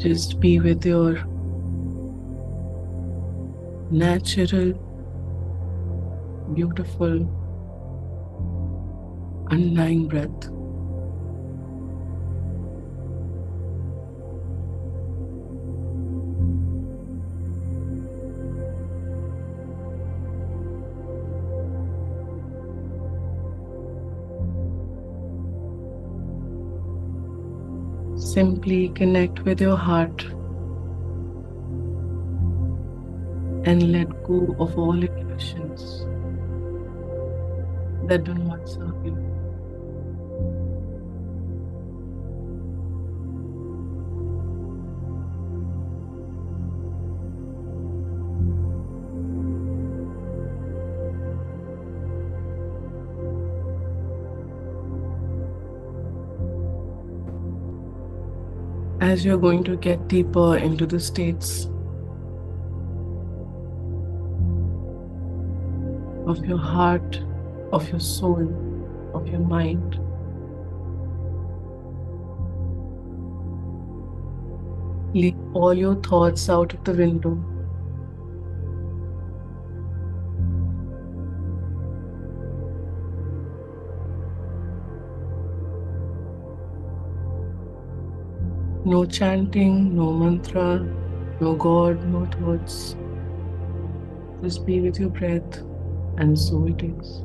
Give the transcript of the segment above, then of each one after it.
Just be with your natural, beautiful, underlying breath. Simply connect with your heart and let go of all illusions that do not serve you. As you're going to get deeper into the states of your heart, of your soul, of your mind, leave all your thoughts out of the window. No chanting, no mantra, no God, no thoughts. Just be with your breath, and so it is.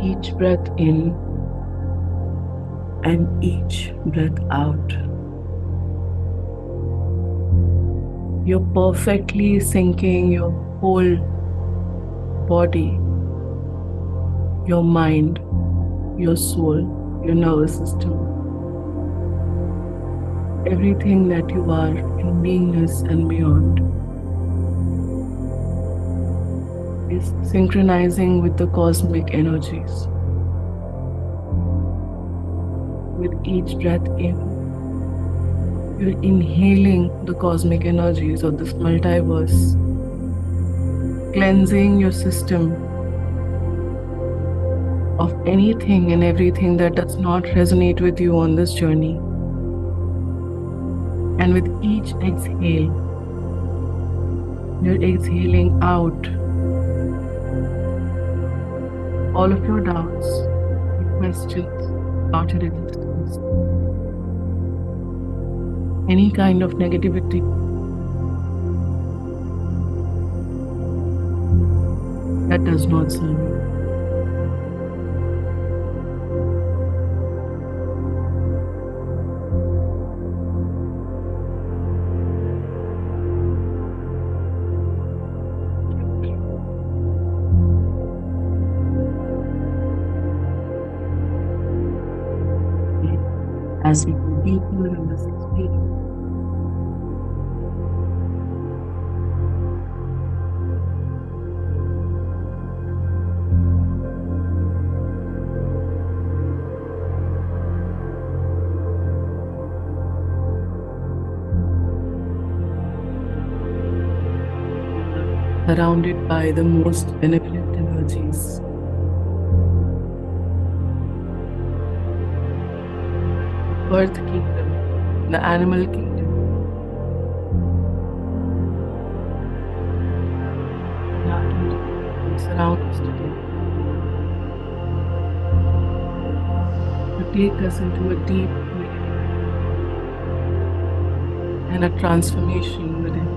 each breath in and each breath out, you're perfectly syncing your whole body, your mind, your soul, your nervous system, everything that you are in beingness and beyond is synchronizing with the cosmic energies. With each breath in, you're inhaling the cosmic energies of this multiverse, cleansing your system of anything and everything that does not resonate with you on this journey. And with each exhale, you're exhaling out all of your doubts, your questions about your existence, any kind of negativity that does not serve you. As we go deeper in this experience, surrounded by the most benevolent energies. Earth kingdom, the animal kingdom, that surround us today, to take us into a deep healing and a transformation within.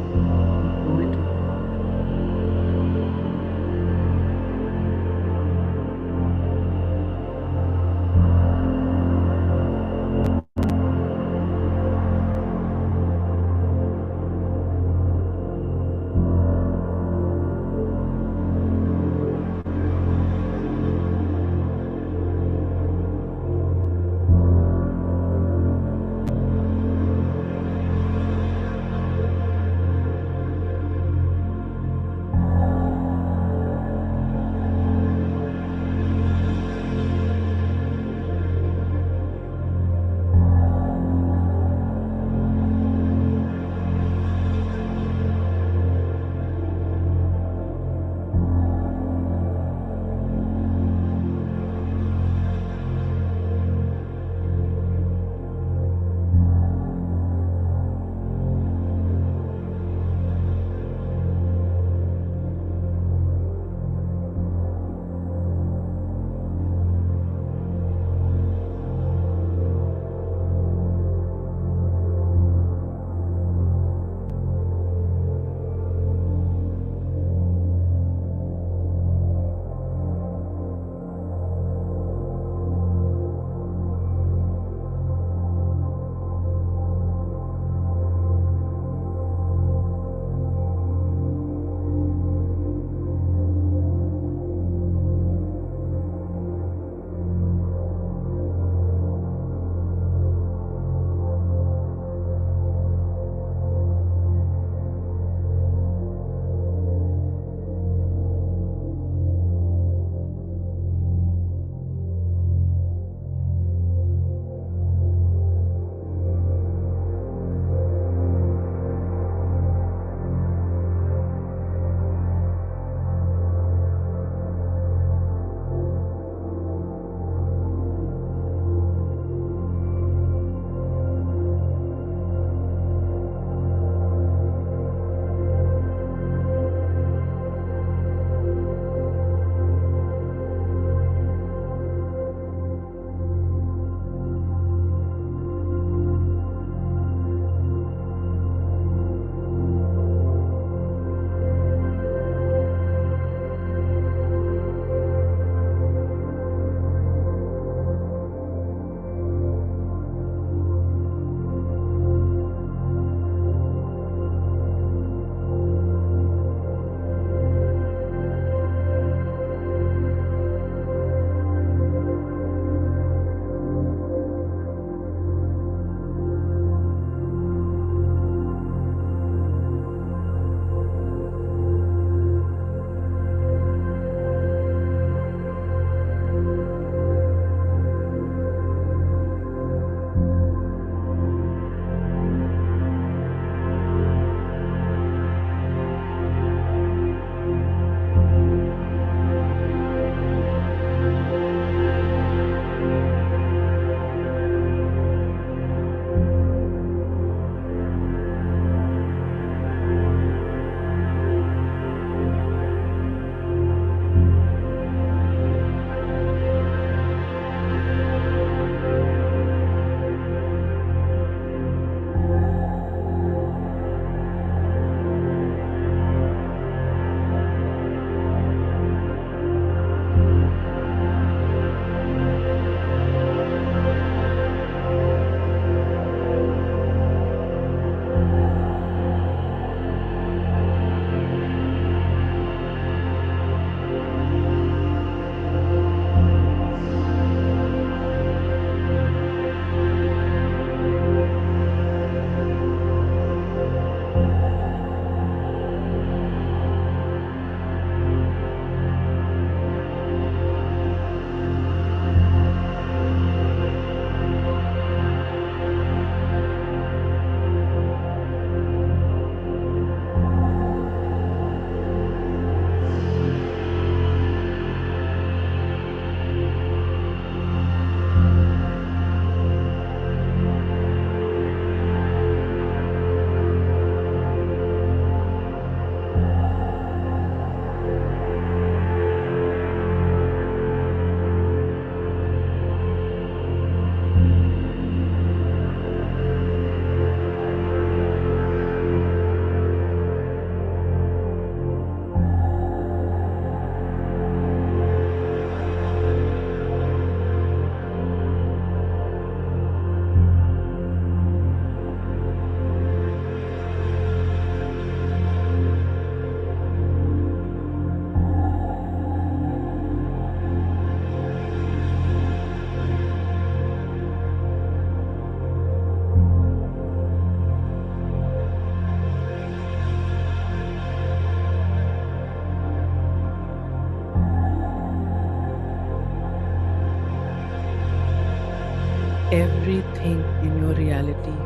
everything in your reality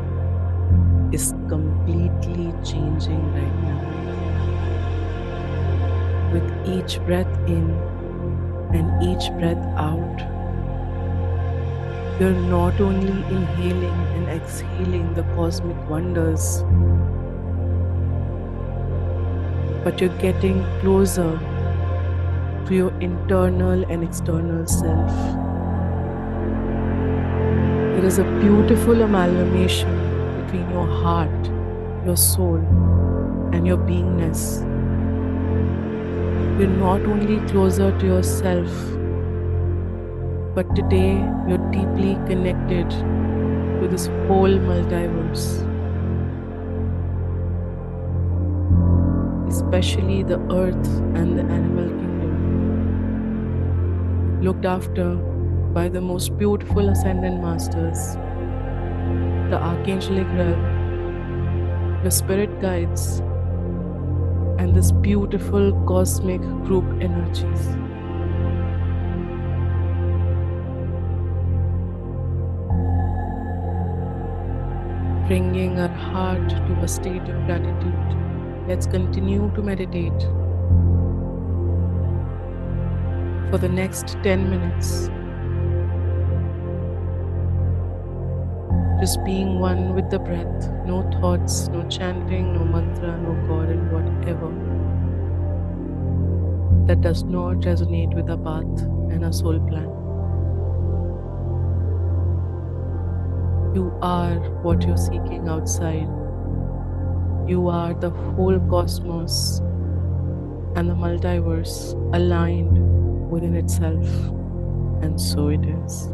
is completely changing right now. With each breath in and each breath out, you're not only inhaling and exhaling the cosmic wonders, but you're getting closer to your internal and external self. There is a beautiful amalgamation between your heart, your soul, and your beingness. You're not only closer to yourself, but today you're deeply connected to this whole multiverse, especially the earth and the animal kingdom, looked after by the most beautiful ascendant masters, the Archangel Ariel, your spirit guides, and this beautiful cosmic group energies. Bringing our heart to a state of gratitude, let's continue to meditate for the next 10 minutes. Just being one with the breath, no thoughts, no chanting, no mantra, no God, and whatever that does not resonate with our path and our soul plan. You are what you're seeking outside. You are the whole cosmos and the multiverse aligned within itself, and so it is.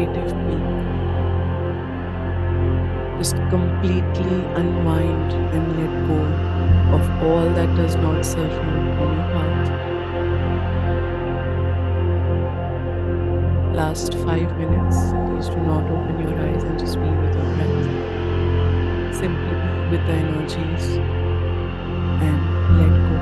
meditative peak. Just completely unwind and let go of all that does not serve you on your path. Last 5 minutes, please do not open your eyes and just be with your breath. Simply be with the energies and let go.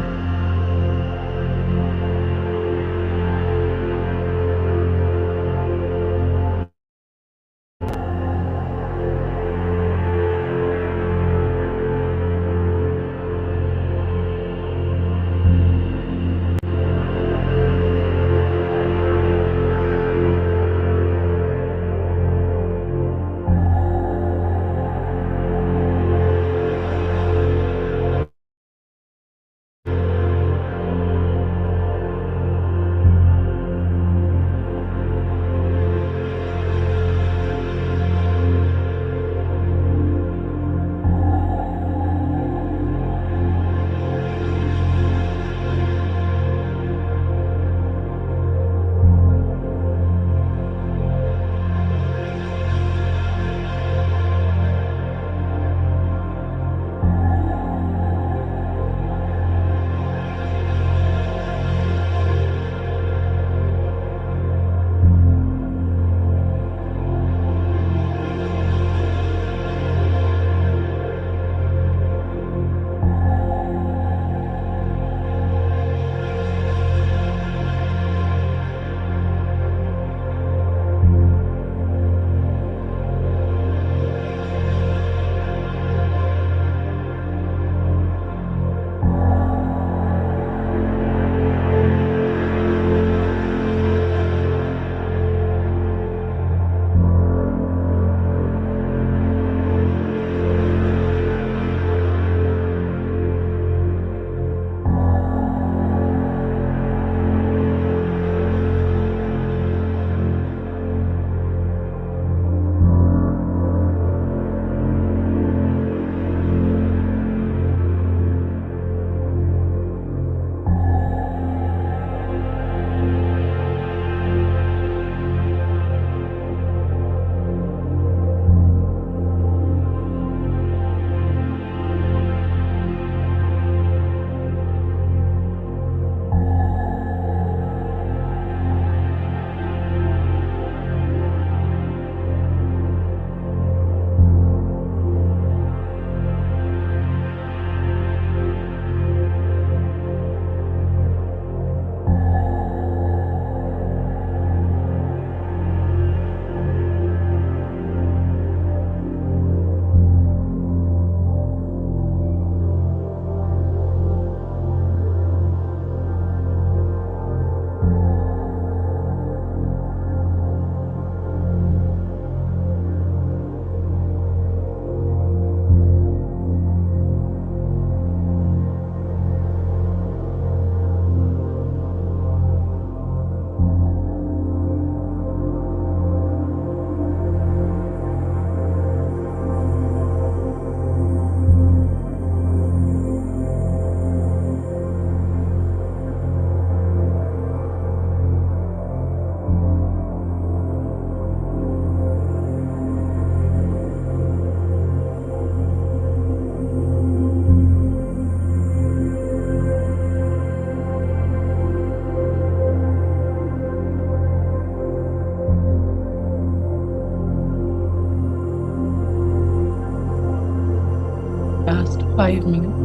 Last 5 minutes.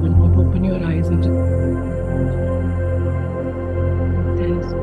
Do not open your eyes and just intensely.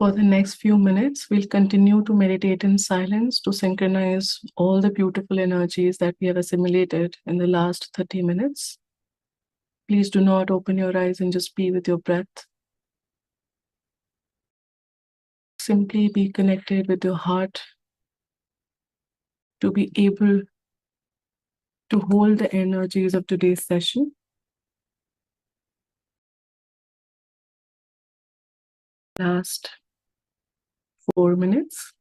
For the next few minutes, we'll continue to meditate in silence to synchronize all the beautiful energies that we have assimilated in the last 30 minutes. Please do not open your eyes and just be with your breath. Simply be connected with your heart to be able to hold the energies of today's session. Last 4 minutes.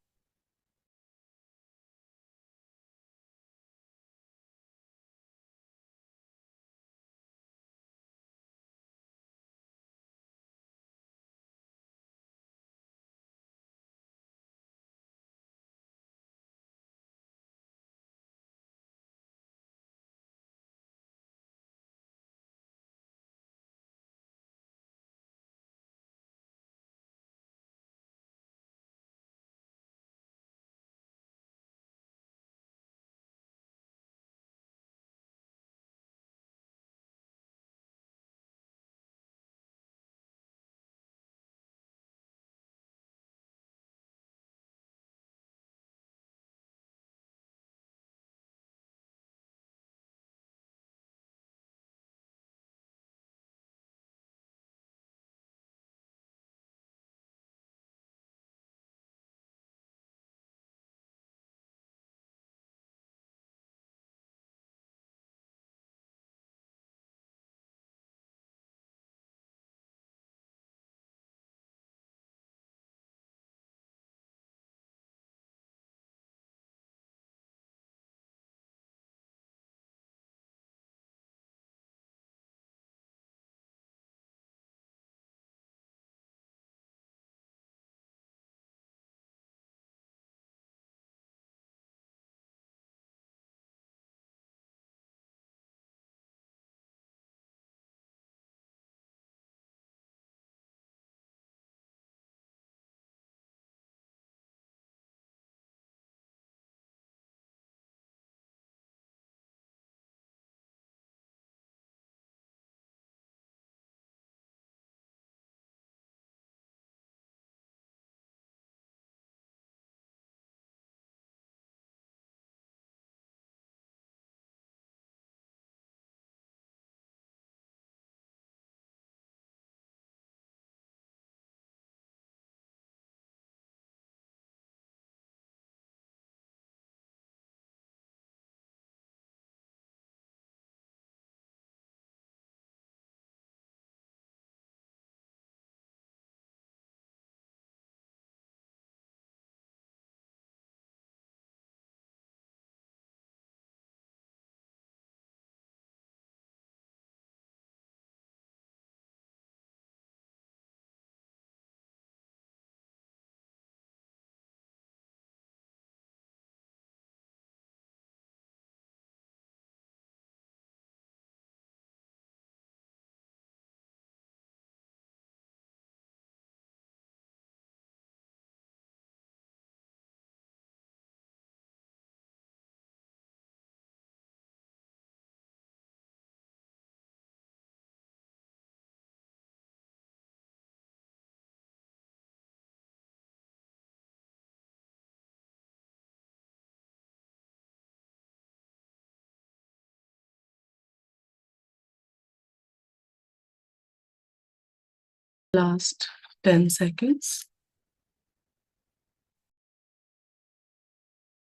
Last 10 seconds.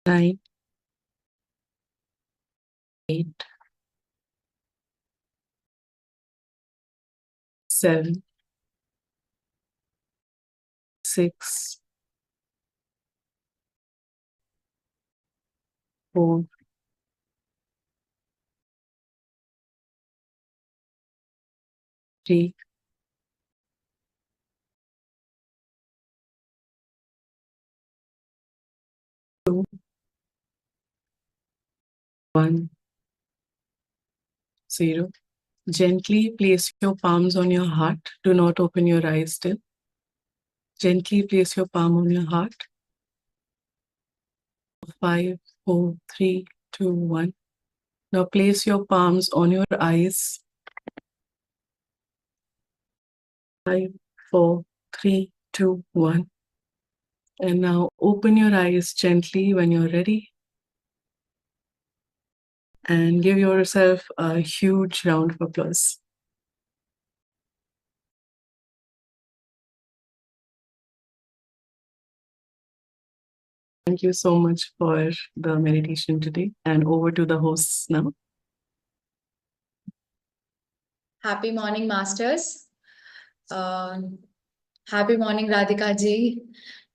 9, 8, 7, 6, 4, 3, 2, 1, 0. Gently place your palms on your heart. Do not open your eyes still. Gently place your palm on your heart. 5, 4, 3, 2, 1. Now place your palms on your eyes. 5, 4, 3, 2, 1. And now open your eyes gently when you're ready. And give yourself a huge round of applause. Thank you so much for the meditation today. And over to the hosts now. Happy morning, Masters. Happy morning, Radhika ji.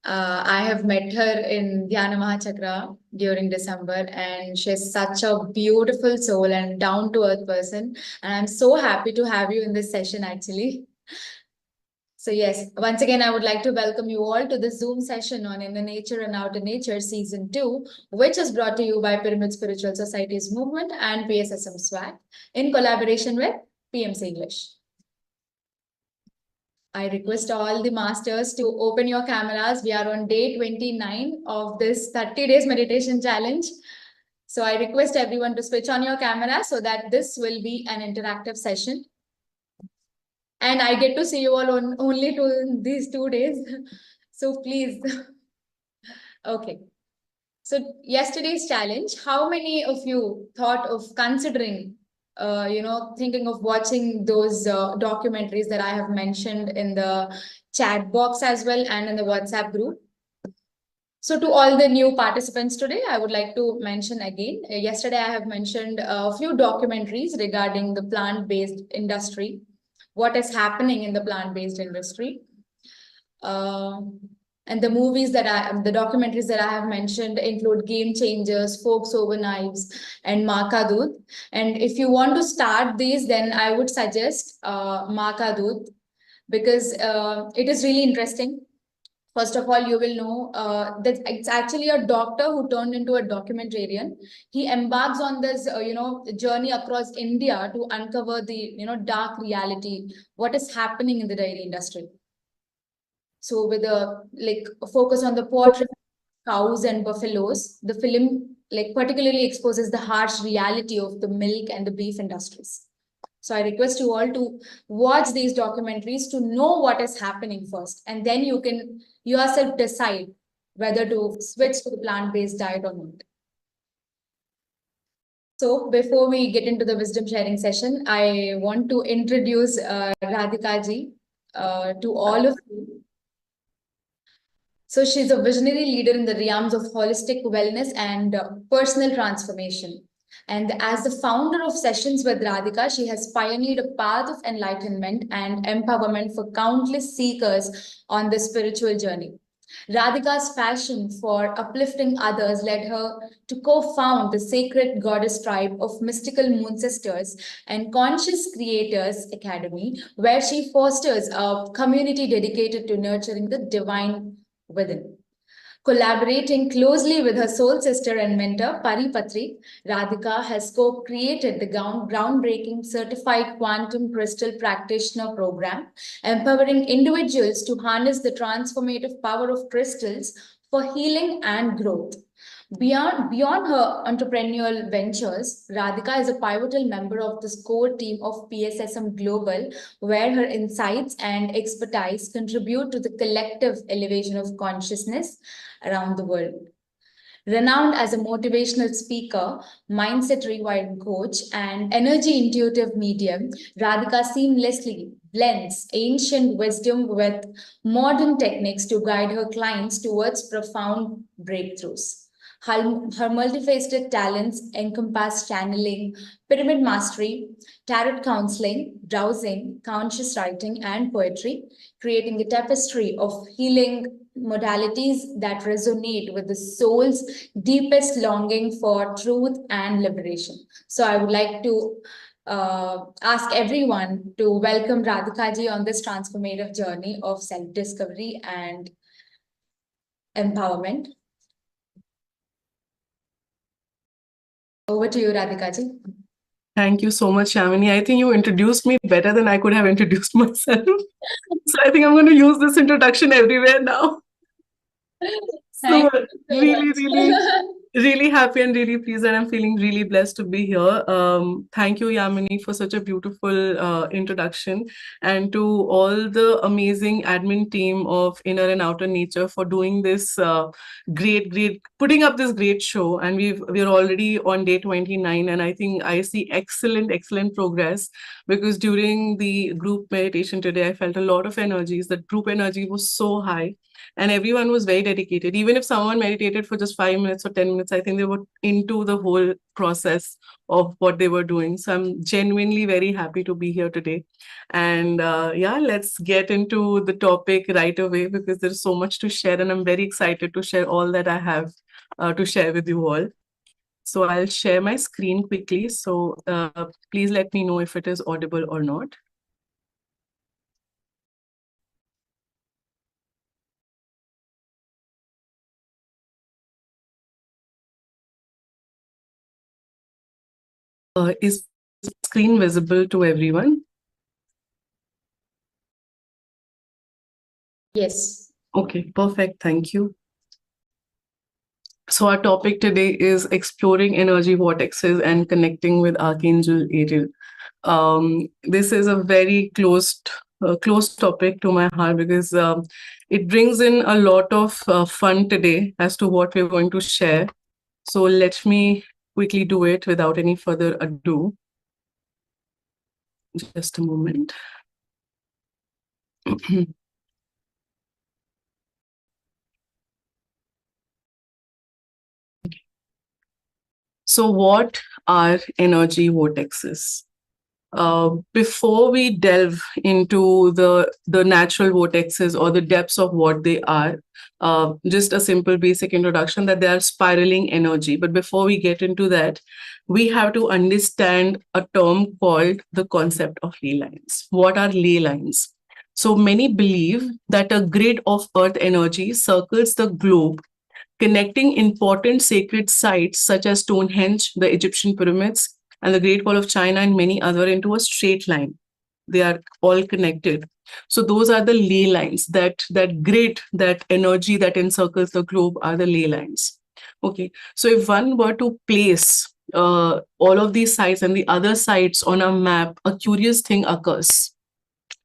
I have met her in Dhyana Mahachakra during December, and she's such a beautiful soul and down-to-earth person. And I'm so happy to have you in this session, actually. So yes, once again, I would like to welcome you all to the Zoom session on Inner Nature and Outer Nature Season 2, which is brought to you by Pyramid Spiritual Society's Movement and PSSM SWAGG in collaboration with pmcenglish. I request all the masters to open your cameras. We are on day 29 of this 30 days meditation challenge. So I request everyone to switch on your camera so that this will be an interactive session. And I get to see you all on only these 2 days. So please. Okay. So yesterday's challenge, how many of you thought of considering thinking of watching those documentaries that I have mentioned in the chat box as well and in the WhatsApp group? So to all the new participants today, I would like to mention again, yesterday I have mentioned a few documentaries regarding the plant-based industry, what is happening in the plant-based industry. And the documentaries that I have mentioned include Game Changers, Forks Over Knives, and Maa Ka Doodh. And if you want to start these, then I would suggest Maa Ka Doodh, because it is really interesting. First of all, you will know that it's actually a doctor who turned into a documentarian. He embarks on this, journey across India to uncover the, dark reality, what is happening in the dairy industry. So with a focus on the portrait of cows and buffaloes, the film particularly exposes the harsh reality of the milk and the beef industries. So I request you all to watch these documentaries to know what is happening first, and then you can yourself decide whether to switch to the plant-based diet or not. So before we get into the wisdom sharing session, I want to introduce Radhika ji to all of you. So she's a visionary leader in the realms of holistic wellness and personal transformation. And as the founder of Sessions with Radhika, she has pioneered a path of enlightenment and empowerment for countless seekers on the spiritual journey. Radhika's passion for uplifting others led her to co-found the Sacred Goddess Tribe of Mystical Moon Sisters and Conscious Creators Academy, where she fosters a community dedicated to nurturing the divine within. Collaborating closely with her soul sister and mentor, Patri, Radhika has co-created the groundbreaking Certified Quantum Crystal Practitioner Program, empowering individuals to harness the transformative power of crystals for healing and growth. Beyond her entrepreneurial ventures, Radhika is a pivotal member of the core team of PSSM Global, where her insights and expertise contribute to the collective elevation of consciousness around the world. Renowned as a motivational speaker, mindset rewiring coach, and energy intuitive medium, Radhika seamlessly blends ancient wisdom with modern techniques to guide her clients towards profound breakthroughs. Her multifaceted talents encompass channeling, pyramid mastery, tarot counseling, dowsing, conscious writing, and poetry, creating a tapestry of healing modalities that resonate with the soul's deepest longing for truth and liberation. So I would like to ask everyone to welcome Radhika ji on this transformative journey of self-discovery and empowerment. Over to you, Radhika ji. Thank you so much, Shamini. I think you introduced me better than I could have introduced myself. So I think I'm going to use this introduction everywhere now. So really, Really happy and really pleased, and I'm feeling really blessed to be here. Thank you, Yamini, for such a beautiful introduction, and to all the amazing admin team of Inner and Outer Nature for doing this putting up this great show. And we're already on day 29, and I think I see excellent progress, because during the group meditation today, I felt a lot of energies. The group energy was so high, and everyone was very dedicated. Even if someone meditated for just 5 minutes or 10 minutes, I think they were into the whole process of what they were doing. So I'm genuinely very happy to be here today. And yeah, let's get into the topic right away, because there's so much to share, and I'm very excited to share all that I have to share with you all. So I'll share my screen quickly. So please let me know if it is audible or not. Is screen visible to everyone? Yes. Okay, perfect. Thank you. So our topic today is exploring energy vortexes and connecting with Archangel Ariel. This is a very close topic to my heart, because it brings in a lot of fun today as to what we're going to share. So let me quickly do it without any further ado. Just a moment. So what are energy vortexes? Before we delve into the natural vortexes or the depths of what they are, just a simple basic introduction that they are spiraling energy. But before we get into that, we have to understand a term called the concept of ley lines. What are ley lines? So many believe that a grid of earth energy circles the globe, connecting important sacred sites such as Stonehenge, the Egyptian pyramids, and the Great Wall of China, and many other, into a straight line. They are all connected. So those are the ley lines. That grid, that energy that encircles the globe are the ley lines. Okay. So if one were to place all of these sites and the other sites on a map, a curious thing occurs.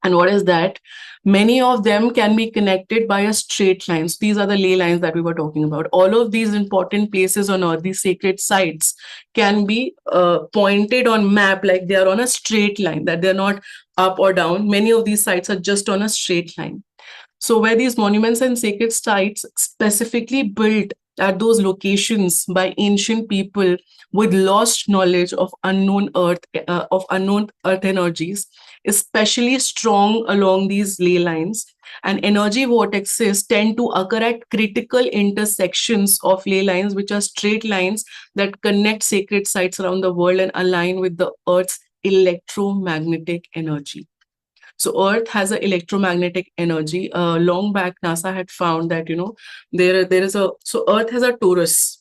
And what is that? Many of them can be connected by a straight line. So these are the ley lines that we were talking about. All of these important places on earth, these sacred sites, can be pointed on map like they are on a straight line, that they're not up or down. Many of these sites are just on a straight line. So where these monuments and sacred sites specifically built at those locations by ancient people with lost knowledge of unknown earth energies, especially strong along these ley lines. And energy vortexes tend to occur at critical intersections of ley lines, which are straight lines that connect sacred sites around the world and align with the earth's electromagnetic energy. So Earth has an electromagnetic energy. Long back, NASA had found that, so Earth has a torus.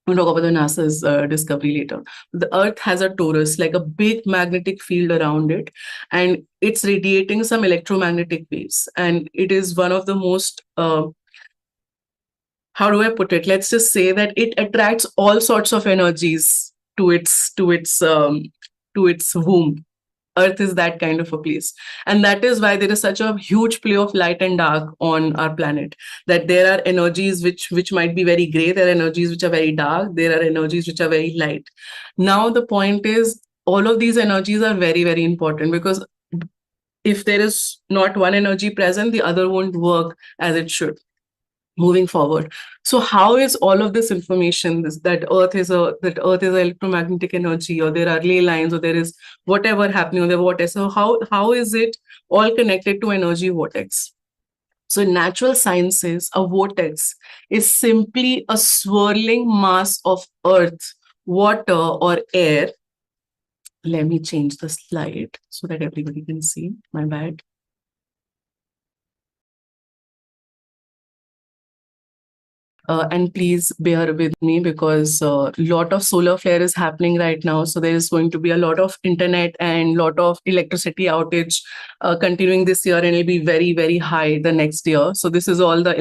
We'll talk about the NASA's discovery later. The Earth has a torus, like a big magnetic field around it, and it's radiating some electromagnetic waves. And it is one of the most, how do I put it? Let's just say that it attracts all sorts of energies to its womb. Earth is that kind of a place. And that is why there is such a huge play of light and dark on our planet. That there are energies which might be very gray, there are energies which are very dark, there are energies which are very light. Now the point is, all of these energies are very important, because if there is not one energy present, the other won't work as it should moving forward. So how is all of this information, that Earth is electromagnetic energy, or there are ley lines, or there is whatever happening on the vortex? So how is it all connected to energy vortex? So in natural sciences, a vortex is simply a swirling mass of earth, water, or air. Let me change the slide so that everybody can see. My bad. And please bear with me, because a lot of solar flare is happening right now. So there is going to be a lot of internet and lot of electricity outage continuing this year, and it'll be very high the next year. So this is all the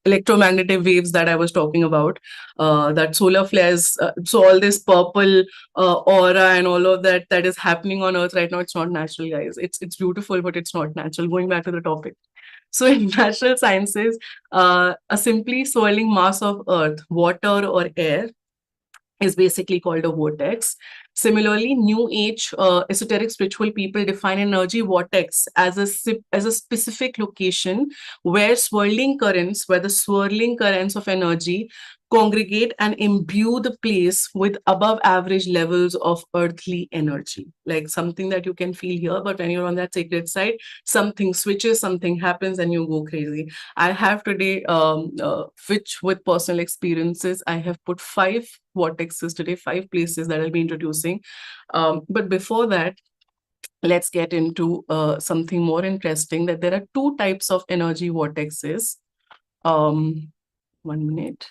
electromagnetic waves that I was talking about, that solar flares. So all this purple aura and all of that that is happening on Earth right now, it's not natural, guys. It's beautiful, but it's not natural. Going back to the topic. So in natural sciences, a simply swirling mass of Earth, water or air is basically called a vortex. Similarly, New Age esoteric spiritual people define energy vortex as a specific location where the swirling currents of energy congregate and imbue the place with above average levels of earthly energy, like something that you can feel here, but when you're on that sacred side, something switches, something happens, and you go crazy. I have today, which with personal experiences, I have put 5 vortexes today, 5 places that I'll be introducing. But before that, let's get into something more interesting, that there are 2 types of energy vortexes. 1 minute.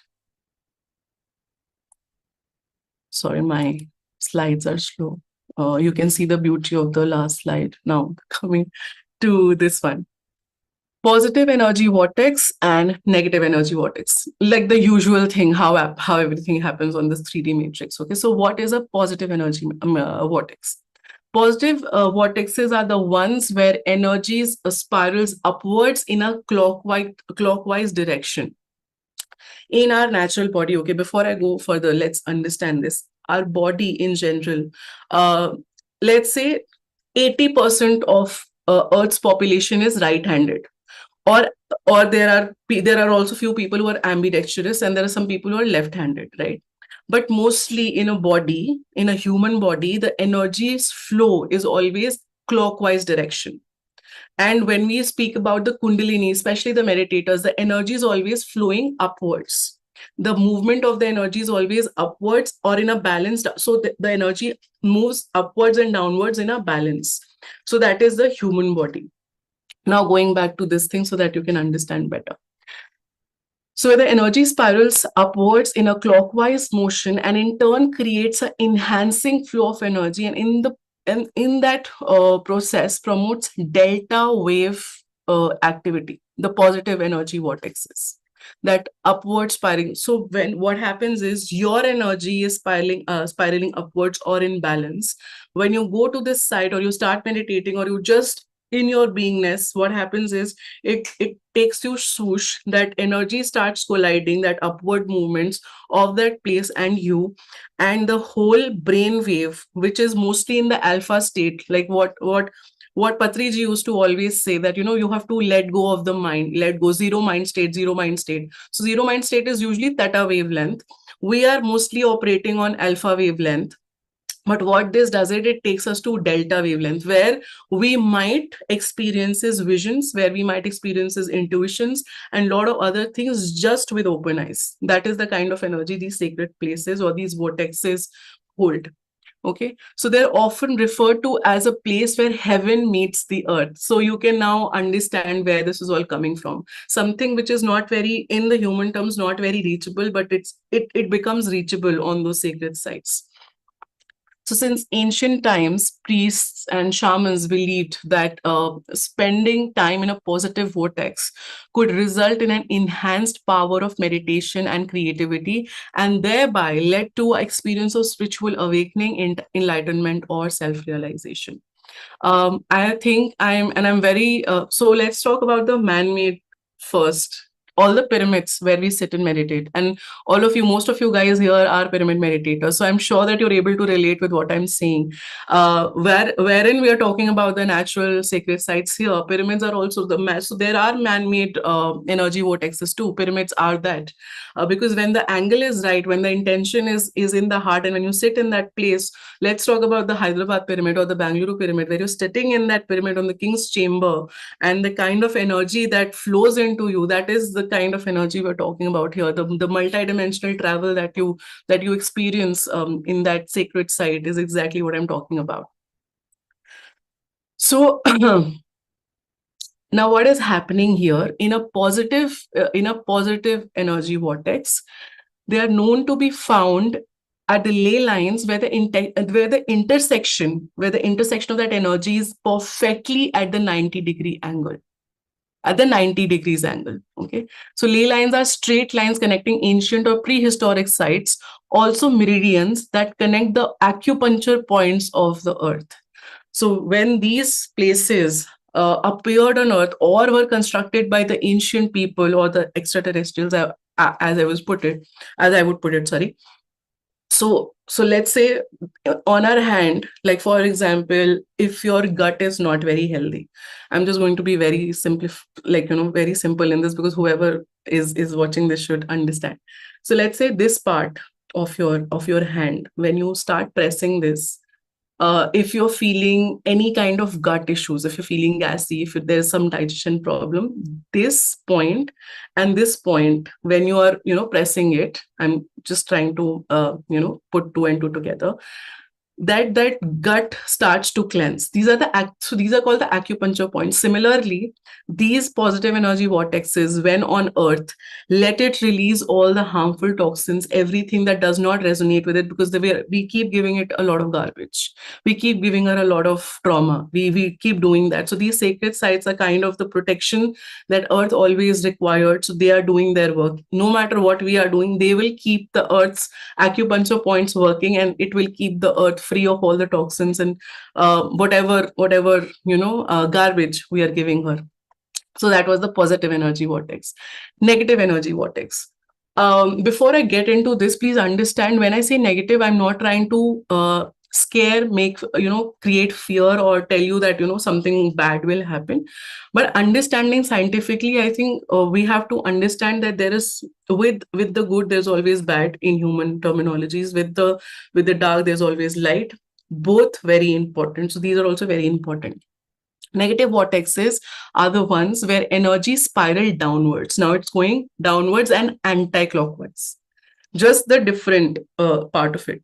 Sorry, my slides are slow. You can see the beauty of the last slide. Now coming to this one. Positive energy vortex and negative energy vortex, like the usual thing, how everything happens on this 3D matrix. Okay, so what is a positive energy vortex? Positive vortexes are the ones where energies spirals upwards in a clockwise direction in our natural body. Okay, before I go further, let's understand this. Our body in general, let's say 80% of Earth's population is right-handed, or there are also few people who are ambidextrous, and there are some people who are left-handed, right? But mostly in a human body, the energy's flow is always clockwise direction. And when we speak about the Kundalini, especially the meditators, the energy is always flowing upwards. The movement of the energy is always upwards or in a balanced. So the energy moves upwards and downwards in a balance. So that is the human body. Now going back to this thing so that you can understand better. So the energy spirals upwards in a clockwise motion and in turn creates an enhancing flow of energy, and in that process promotes delta wave activity, the positive energy vortexes, that upward spiraling. So when what happens is your energy is spiraling upwards or in balance. When you go to this side or you start meditating or you just in your beingness, what happens is it takes you swoosh, that energy starts colliding, that upward movements of that place and you, and the whole brain wave, which is mostly in the alpha state, like what Patriji used to always say, that you have to let go of the mind, let go, zero mind state. So zero mind state is usually theta wavelength. We are mostly operating on alpha wavelength. But what this does, it takes us to delta wavelength, where we might experiences visions, where we might experiences intuitions, and a lot of other things just with open eyes. That is the kind of energy these sacred places or these vortexes hold. Okay, so they're often referred to as a place where heaven meets the earth. So you can now understand where this is all coming from. Something which is not very, in the human terms, not very reachable, but it becomes reachable on those sacred sites. So since ancient times, priests and shamans believed that spending time in a positive vortex could result in an enhanced power of meditation and creativity, and thereby led to an experience of spiritual awakening, enlightenment, or self-realization. I think I'm very, so let's talk about the man-made first. All the pyramids where we sit and meditate, and most of you guys here are pyramid meditators, so I'm sure that you're able to relate with what I'm saying. Wherein we are talking about the natural sacred sites here, pyramids are also so there are man-made energy vortexes too. Pyramids are that, because when the angle is right, when the intention is in the heart, and when you sit in that place, let's talk about the Hyderabad pyramid or the Bangalore pyramid, where you're sitting in that pyramid on the king's chamber, and the kind of energy that flows into you, that is the kind of energy we're talking about here. The multidimensional travel that you experience in that sacred site is exactly what I'm talking about. So now what is happening here in a positive energy vortex? They are known to be found at the ley lines where the intersection of that energy is perfectly at the 90-degree angle. at the 90 degrees angle. Okay, so ley lines are straight lines connecting ancient or prehistoric sites, also meridians that connect the acupuncture points of the earth. So when these places appeared on earth or were constructed by the ancient people or the extraterrestrials, as I would put it, sorry. So let's say on our hand, like for example, if your gut is not very healthy, I'm just going to be very simple, like, very simple in this, because whoever is watching this should understand. So let's say this part of your hand, when you start pressing this, if you're feeling any kind of gut issues, if you're feeling gassy, if there's some digestion problem, this point and this point, when you are, pressing it, I'm just trying to, put two and two together, that gut starts to cleanse. So these are called the acupuncture points. Similarly, these positive energy vortexes, when on earth, let it release all the harmful toxins, everything that does not resonate with it, because we keep giving it a lot of garbage, we keep giving her a lot of trauma, we keep doing that. So these sacred sites are kind of the protection that earth always required. So they are doing their work. No matter what we are doing, they will keep the earth's acupuncture points working, and it will keep the earth free of all the toxins and whatever garbage we are giving her. So that was the positive energy vortex. Negative energy vortex. Before I get into this, please understand, when I say negative, I'm not trying to scare, create fear, or tell you that something bad will happen. But understanding scientifically, I think we have to understand that there is, with the good, there's always bad in human terminologies. With the dark, there's always light. Both very important. So these are also very important. Negative vortexes are the ones where energy spiral downwards. Now it's going downwards and anti-clockwise. Just the different part of it.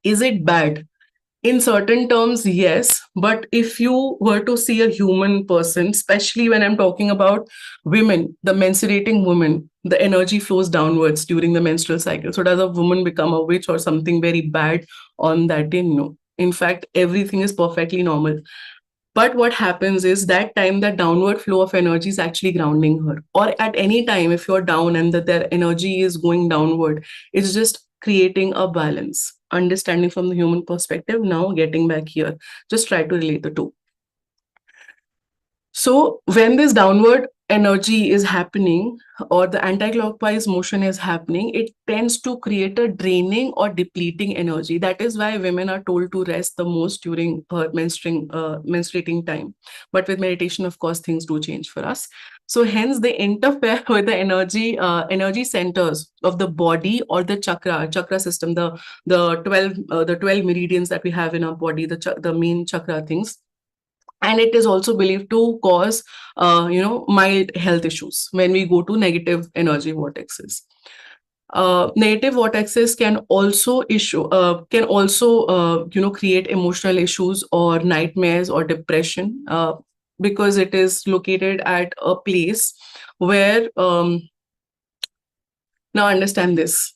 Is it bad? In certain terms, yes. But if you were to see a human person, especially when I'm talking about women, the menstruating woman, the energy flows downwards during the menstrual cycle. So does a woman become a witch or something very bad on that day? No. In fact, everything is perfectly normal. But what happens is, that time, that downward flow of energy is actually grounding her. Or at any time, if you're down and that their energy is going downward, it's just creating a balance. Understanding from the human perspective, now getting back here, just try to relate the two. So when this downward energy is happening, or the anti-clockwise motion is happening, it tends to create a draining or depleting energy. That is why women are told to rest the most during her menstruating time. But with meditation, of course, things do change for us. So hence they interfere with the energy centers of the body, or the chakra system, the 12 meridians that we have in our body, the main chakra things. And it is also believed to cause, mild health issues when we go to negative energy vortexes. Negative vortexes can also create emotional issues or nightmares or depression, because it is located at a place where, now understand this,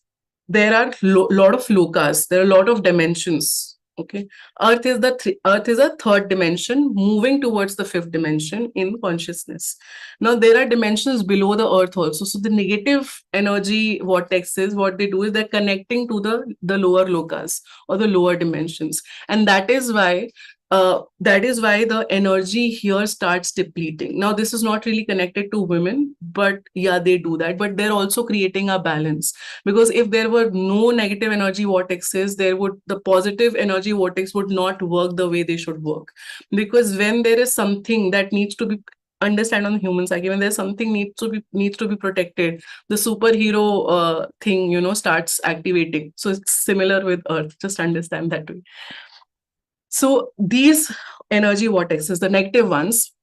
there are lot of lokas, there are a lot of dimensions. Okay, Earth is a third dimension, moving towards the fifth dimension in consciousness. Now there are dimensions below the Earth also. So the negative energy vortexes, what they do is they're connecting to the lower lokas or the lower dimensions, and that is why the energy here starts depleting. Now, this is not really connected to women, but yeah, they do that. But they're also creating a balance, because if there were no negative energy vortexes, the positive energy vortex would not work the way they should work. Because when there is something that needs to be understand on the human psyche, when there's something needs to be protected, the superhero thing starts activating. So it's similar with Earth. Just understand that way. So these energy vortexes, the negative ones,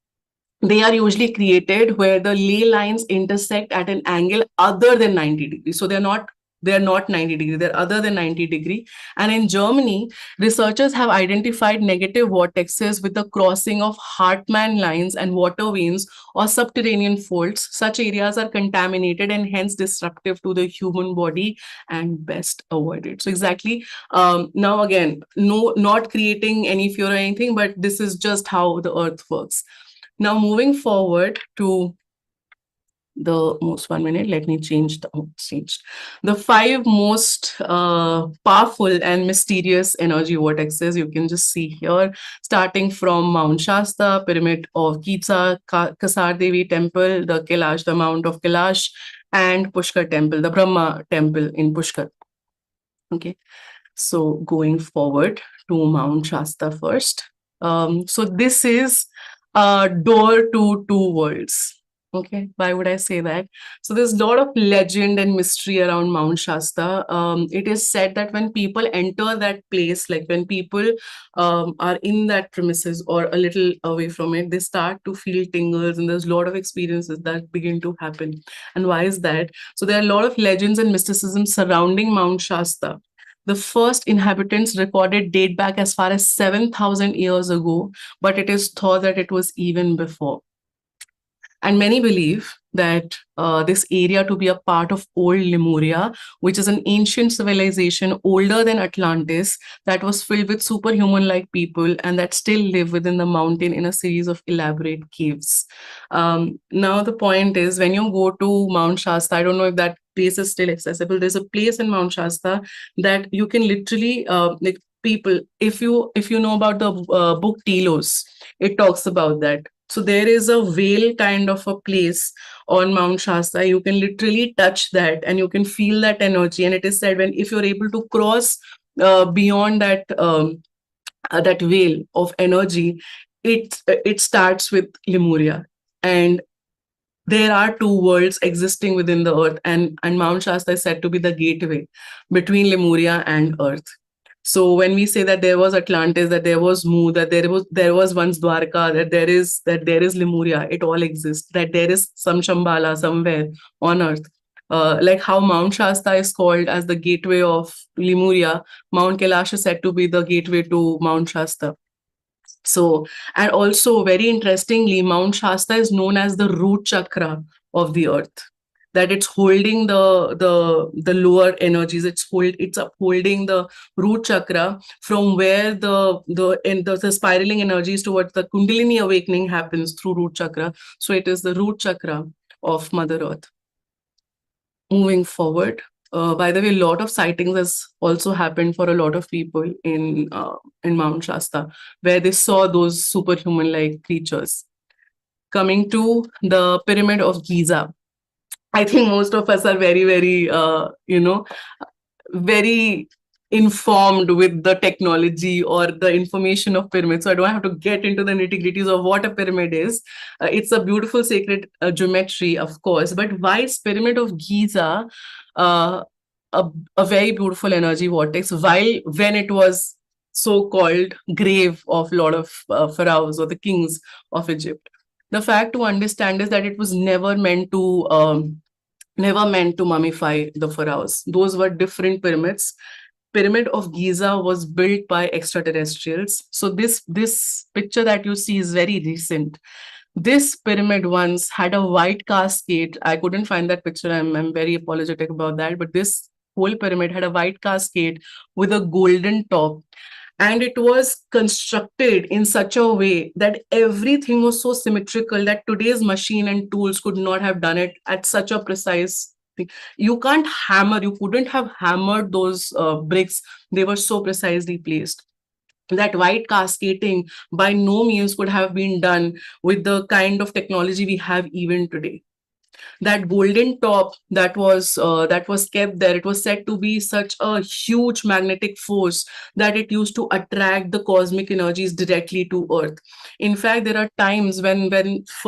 they are usually created where the ley lines intersect at an angle other than 90 degrees. So they're not 90 degrees, they're other than 90 degree. And in Germany, researchers have identified negative vortexes with the crossing of Hartmann lines and water veins or subterranean faults. Such areas are contaminated and hence disruptive to the human body and best avoided. So exactly, now again, no, not creating any fear or anything, but this is just how the earth works. Now moving forward to the most 1 minute, let me change the 5 most powerful and mysterious energy vortexes. You can just see here, starting from Mount Shasta, Pyramid of Giza, Kasar Devi Temple, the Kailash, the Mount of Kailash, and Pushkar Temple, the Brahma Temple in Pushkar. Okay, so going forward to Mount Shasta first. So this is a door to 2 worlds. Okay, why would I say that? So there's a lot of legend and mystery around Mount Shasta. It is said that when people enter that place, like when people are in that premises or a little away from it, they start to feel tingles, and there's a lot of experiences that begin to happen. And why is that? So there are a lot of legends and mysticism surrounding Mount Shasta. The first inhabitants recorded date back as far as 7,000 years ago, but it is thought that it was even before. And many believe that this area to be a part of old Lemuria, which is an ancient civilization older than Atlantis, that was filled with superhuman-like people and that still live within the mountain in a series of elaborate caves. Now the point is, when you go to Mount Shasta, I don't know if that place is still accessible. There's a place in Mount Shasta that you can literally like people, if you know about the book Telos, it talks about that. So there is a veil kind of a place on Mount Shasta. You can literally touch that and you can feel that energy. And it is said, when if you're able to cross beyond that veil of energy, it starts with Lemuria. And there are 2 worlds existing within the earth, and Mount Shasta is said to be the gateway between Lemuria and earth. So when we say that there was Atlantis, that there was Mu, that there was once Dwarka, that there is Lemuria, it all exists. That there is some Shambhala somewhere on earth. Like how Mount Shasta is called as the gateway of Lemuria, Mount Kailash is said to be the gateway to Mount Shasta. So, and also very interestingly, Mount Shasta is known as the root chakra of the earth. That it's holding the lower energies. It's upholding the root chakra, from where the spiraling energies towards the Kundalini awakening happens through root chakra. So it is the root chakra of Mother Earth. Moving forward, by the way, a lot of sightings has also happened for a lot of people in Mount Shasta, where they saw those superhuman-like creatures. Coming to the Pyramid of Giza, I think most of us are very, very, very informed with the technology or the information of pyramids. So I don't have to get into the nitty-gritties of what a pyramid is. It's a beautiful sacred geometry, of course. But why is Pyramid of Giza a very beautiful energy vortex, while when it was so-called grave of a lot of pharaohs or the kings of Egypt? The fact to understand is that it was never meant to mummify the pharaohs. Those were different pyramids. Pyramid of Giza was built by extraterrestrials. So this picture that you see is very recent. This pyramid once had a white cascade. I couldn't find that picture. I'm very apologetic about that. But this whole pyramid had a white cascade with a golden top. And it was constructed in such a way that everything was so symmetrical that today's machine and tools could not have done it at such a precise thing. You couldn't have hammered those bricks. They were so precisely placed. That white cascading by no means could have been done with the kind of technology we have even today. That golden top that was kept there, it was said to be such a huge magnetic force that it used to attract the cosmic energies directly to earth. In fact, there are times when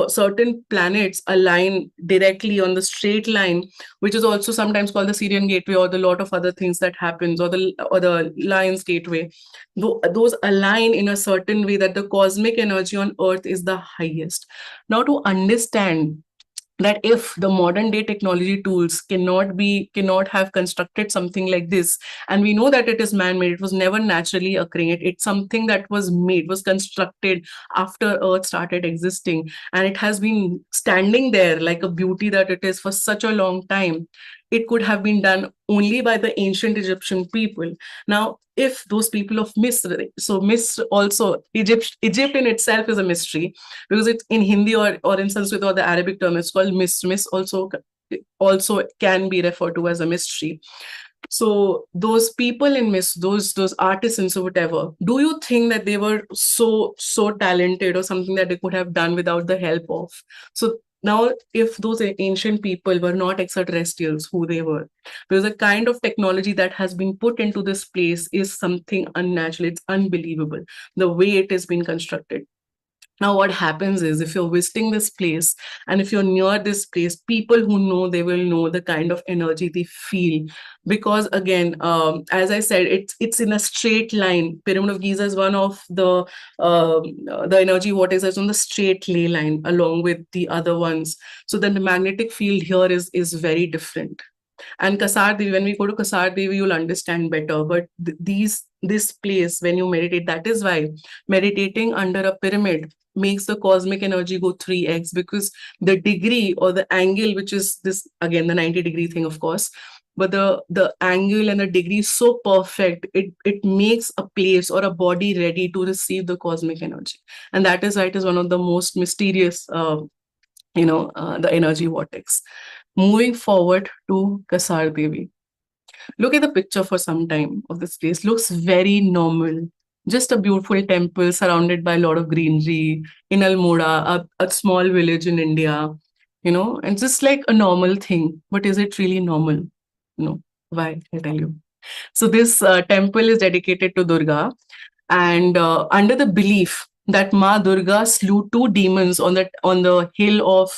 certain planets align directly on the straight line, which is also sometimes called the Syrian gateway, or the lot of other things that happens, or the lion's gateway. Those align in a certain way that the cosmic energy on earth is the highest. Now, to understand that if the modern day technology tools cannot have constructed something like this, and we know that it is man-made, it was never naturally occurring, it's something that was constructed after earth started existing, and it has been standing there like a beauty that it is for such a long time. it could have been done only by the ancient Egyptian people. Now, if those people of Misr, so Misr also, Egypt in itself is a mystery, because it's in Hindi or in Sanskrit or the Arabic term, it's called Misr. Misr also can be referred to as a mystery. So those people in Miss, those artisans or whatever, do you think that they were so talented or something that they could have done without the help of? So now, if those ancient people were not extraterrestrials, who they were, because the kind of technology that has been put into this place is something unnatural. It's unbelievable the way it has been constructed. Now, what happens is, if you're visiting this place and if you're near this place, people who know, they will know the kind of energy they feel. Because again, as I said, it's in a straight line. Pyramid of Giza is one of the energy vortexes on the straight ley line along with the other ones. So then the magnetic field here is very different. And Kasar Devi, when we go to Kasar Devi, you'll understand better. But this place, when you meditate, that is why meditating under a pyramid makes the cosmic energy go 3x, because the degree or the angle, which is this, again, the 90-degree thing, of course, but the angle and the degree is so perfect, it makes a place or a body ready to receive the cosmic energy. And that is why it is one of the most mysterious, the energy vortex. Moving forward to Kasar Devi. Look at the picture for some time of this place. Looks very normal. Just a beautiful temple surrounded by a lot of greenery in Almora, a small village in India, and just like a normal thing. But is it really normal? No. Why? I tell you. So this temple is dedicated to Durga, and under the belief that Ma Durga slew two demons on the hill of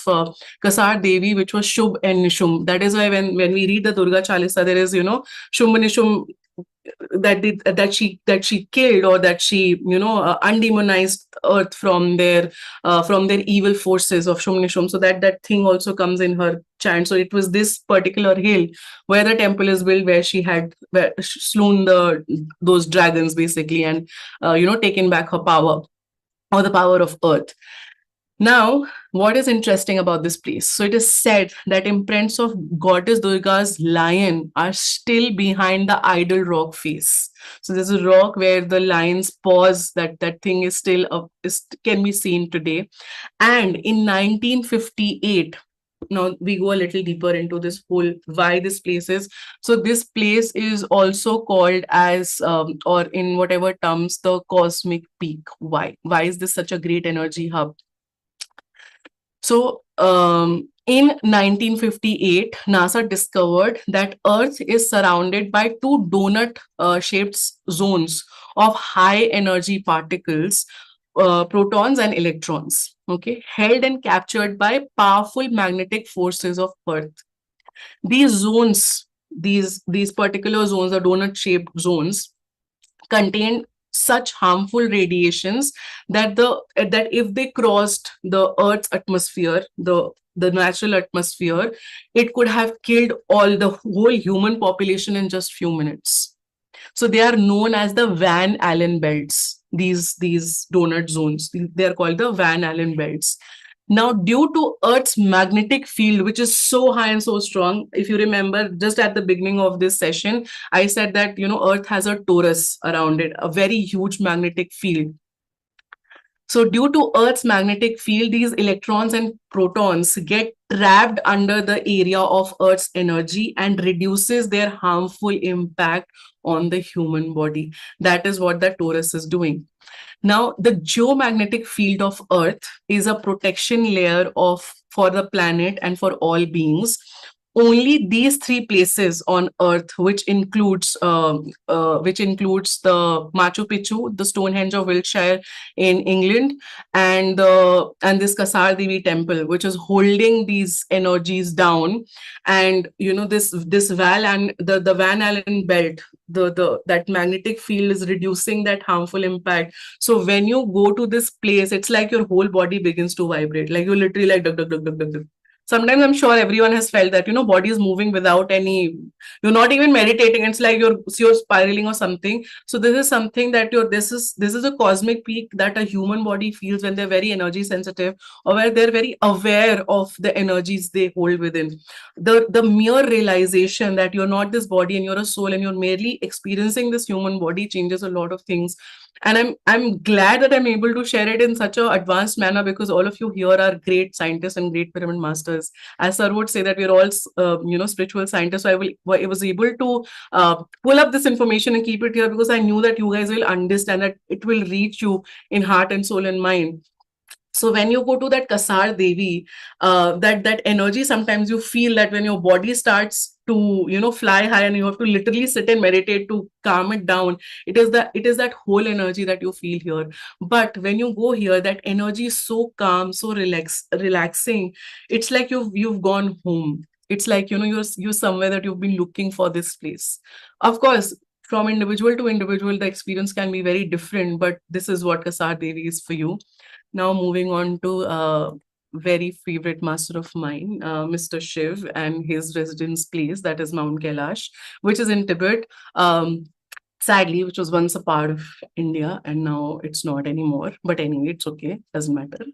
Kasar Devi, which was Shubh and Nishum. That is why when we read the Durga Chalisa, there is Shubh and Nishum that she killed, or that she undemonized earth from their evil forces of Shubh Nishum. So that thing also comes in her chant. So it was this particular hill where the temple is built, where she had slewn those dragons basically, and taken back her power, or the power of earth. Now, what is interesting about this place? So it is said that imprints of goddess Durga's lion are still behind the idol rock face. So there's a rock where the lion's paws, that thing is still up, can be seen today. And in 1958, now we go a little deeper into this whole why this place is. So this place is also called as, or in whatever terms, the cosmic peak. Why is this such a great energy hub? So in 1958, NASA discovered that Earth is surrounded by two donut-shaped zones of high energy particles, protons and electrons, held and captured by powerful magnetic forces of Earth. These zones, these particular zones, the donut-shaped zones, contain such harmful radiations that if they crossed the Earth's atmosphere, the natural atmosphere, it could have killed the whole human population in just few minutes. So they are known as the Van Allen belts. These donut zones, they are called the Van Allen belts. Now, due to Earth's magnetic field, which is so high and so strong, if you remember, just at the beginning of this session, I said that, Earth has a torus around it, a very huge magnetic field. So due to Earth's magnetic field, these electrons and protons get trapped under the area of Earth's energy and reduces their harmful impact on the human body. That is what the torus is doing. Now, the geomagnetic field of Earth is a protection layer for the planet and for all beings. Only these three places on Earth, which includes the Machu Picchu, the Stonehenge of Wiltshire in England, and this Kasar Devi temple, which is holding these energies down, and this Van Allen belt, that magnetic field is reducing that harmful impact. So when you go to this place, it's like your whole body begins to vibrate, like you literally like dug, dug, dug, dug, dug, dug. Sometimes I'm sure everyone has felt that, body is moving without any, you're not even meditating. It's like you're spiraling or something. So this is something that this is a cosmic peak that a human body feels when they're very energy sensitive, or where they're very aware of the energies they hold within. The mere realization that you're not this body and you're a soul and you're merely experiencing this human body changes a lot of things. And I'm glad that I'm able to share it in such a advanced manner, because all of you here are great scientists and great pyramid masters. As sir would say that we're all spiritual scientists. So I was able to pull up this information and keep it here, because I knew that you guys will understand, that it will reach you in heart and soul and mind. So when you go to that Kasar Devi, that energy, sometimes you feel that when your body starts to fly high and you have to literally sit and meditate to calm it down, it is that whole energy that you feel here. But when you go here, that energy is so calm, so relaxing. It's like you've gone home. It's like you're somewhere that you've been looking for this place. Of course, from individual to individual, the experience can be very different, but this is what Kasar Devi is for you. Now moving on to very favorite master of mine, Mr. Shiv, and his residence place, that is Mount Kailash, which is in Tibet. Sadly, which was once a part of India, and now it's not anymore. But anyway, it's okay, doesn't matter.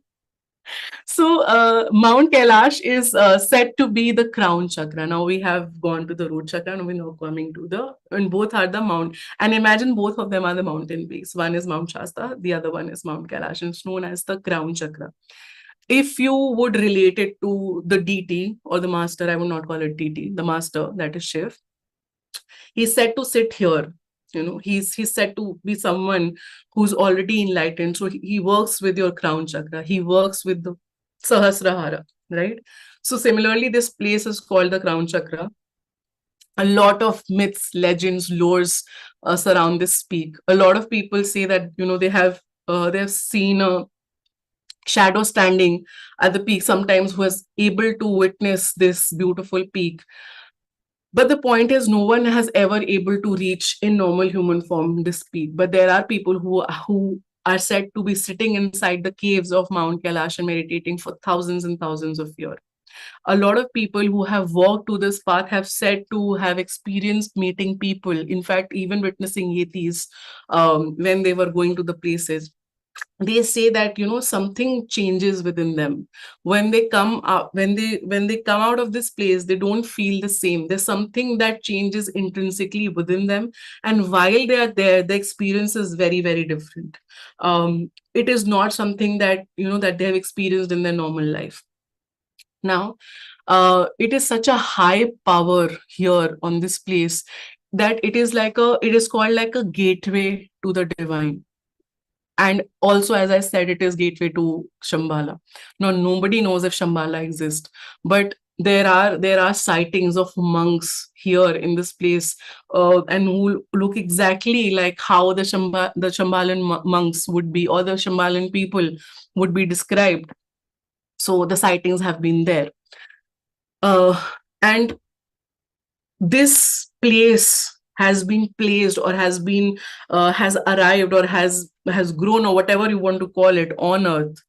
So Mount Kailash is said to be the crown chakra. Now we have gone to the root chakra, and we're now coming to and both are the mount. And imagine both of them are the mountain peaks. One is Mount Shasta, the other one is Mount Kailash, and it's known as the crown chakra. If you would relate it to the deity or the master, I would not call it deity, the master, that is Shiv. He's said to sit here. He's said to be someone who's already enlightened. So he works with your crown chakra. He works with the Sahasrahara, right? So similarly, this place is called the crown chakra. A lot of myths, legends, lores surround this peak. A lot of people say that they've seen a shadow standing at the peak sometimes, who is able to witness this beautiful peak. But the point is, no one has ever able to reach in normal human form this peak. But there are people who are said to be sitting inside the caves of Mount Kailash and meditating for thousands and thousands of years. A lot of people who have walked to this path have said to have experienced meeting people, in fact, even witnessing yetis when they were going to the places. They say that something changes within them when they come up, when they come out of this place. They don't feel the same. There's something that changes intrinsically within them, and while they are there, the experience is very, very different. It is not something that that they have experienced in their normal life. Now it is such a high power here on this place that it is called like a gateway to the divine. And also, as I said, it is gateway to Shambhala. Now, nobody knows if Shambhala exists, but there are sightings of monks here in this place, and who look exactly like how the Shambhalan monks would be, or the Shambhalan people would be described. So the sightings have been there, and this place has been placed, or has arrived, or has grown, or whatever you want to call it, on earth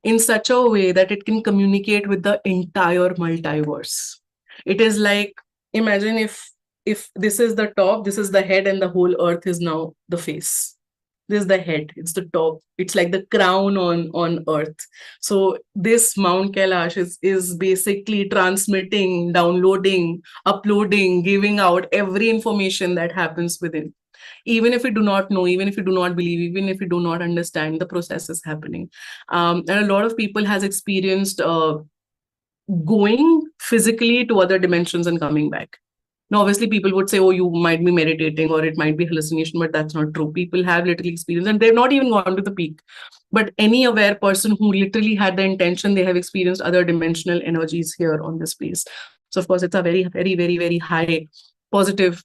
in such a way that it can communicate with the entire multiverse. It is like, imagine if this is the top, this is the head, and the whole earth is now the face. This is the head, it's the top, it's like the crown on earth. So this Mount Kailash is basically transmitting, downloading, uploading, giving out every information that happens within. Even if we do not know, even if we do not believe, even if we do not understand, the process is happening. And a lot of people has experienced going physically to other dimensions and coming back. Now, obviously, people would say, oh, you might be meditating, or it might be hallucination, but that's not true. People have literally experienced, and they've not even gone to the peak. But any aware person who literally had the intention, they have experienced other dimensional energies here on this place. So, of course, it's a very, very, very, very high positive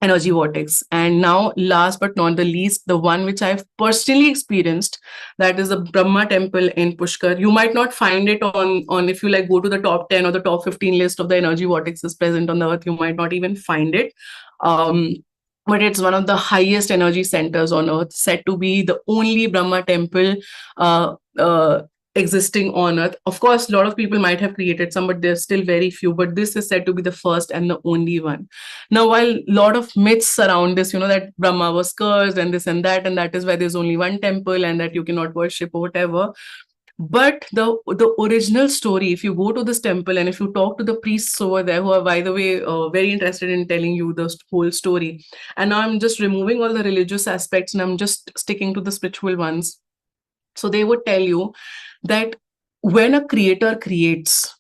energy vortex. And now, last but not the least, the one which I've personally experienced, that is the Brahma Temple in Pushkar. You might not find it on if you like go to the top 10 or the top 15 list of the energy vortexes present on the earth, you might not even find it. But it's one of the highest energy centers on earth, said to be the only Brahma temple existing on earth. Of course, a lot of people might have created some, but there's still very few. But this is said to be the first and the only one. Now, while a lot of myths surround this, that Brahma was cursed and this and that is why there's only one temple and that you cannot worship or whatever. But the original story, if you go to this temple and if you talk to the priests over there, who are, by the way, very interested in telling you the whole story, and now I'm just removing all the religious aspects and I'm just sticking to the spiritual ones. So they would tell you that when a creator creates,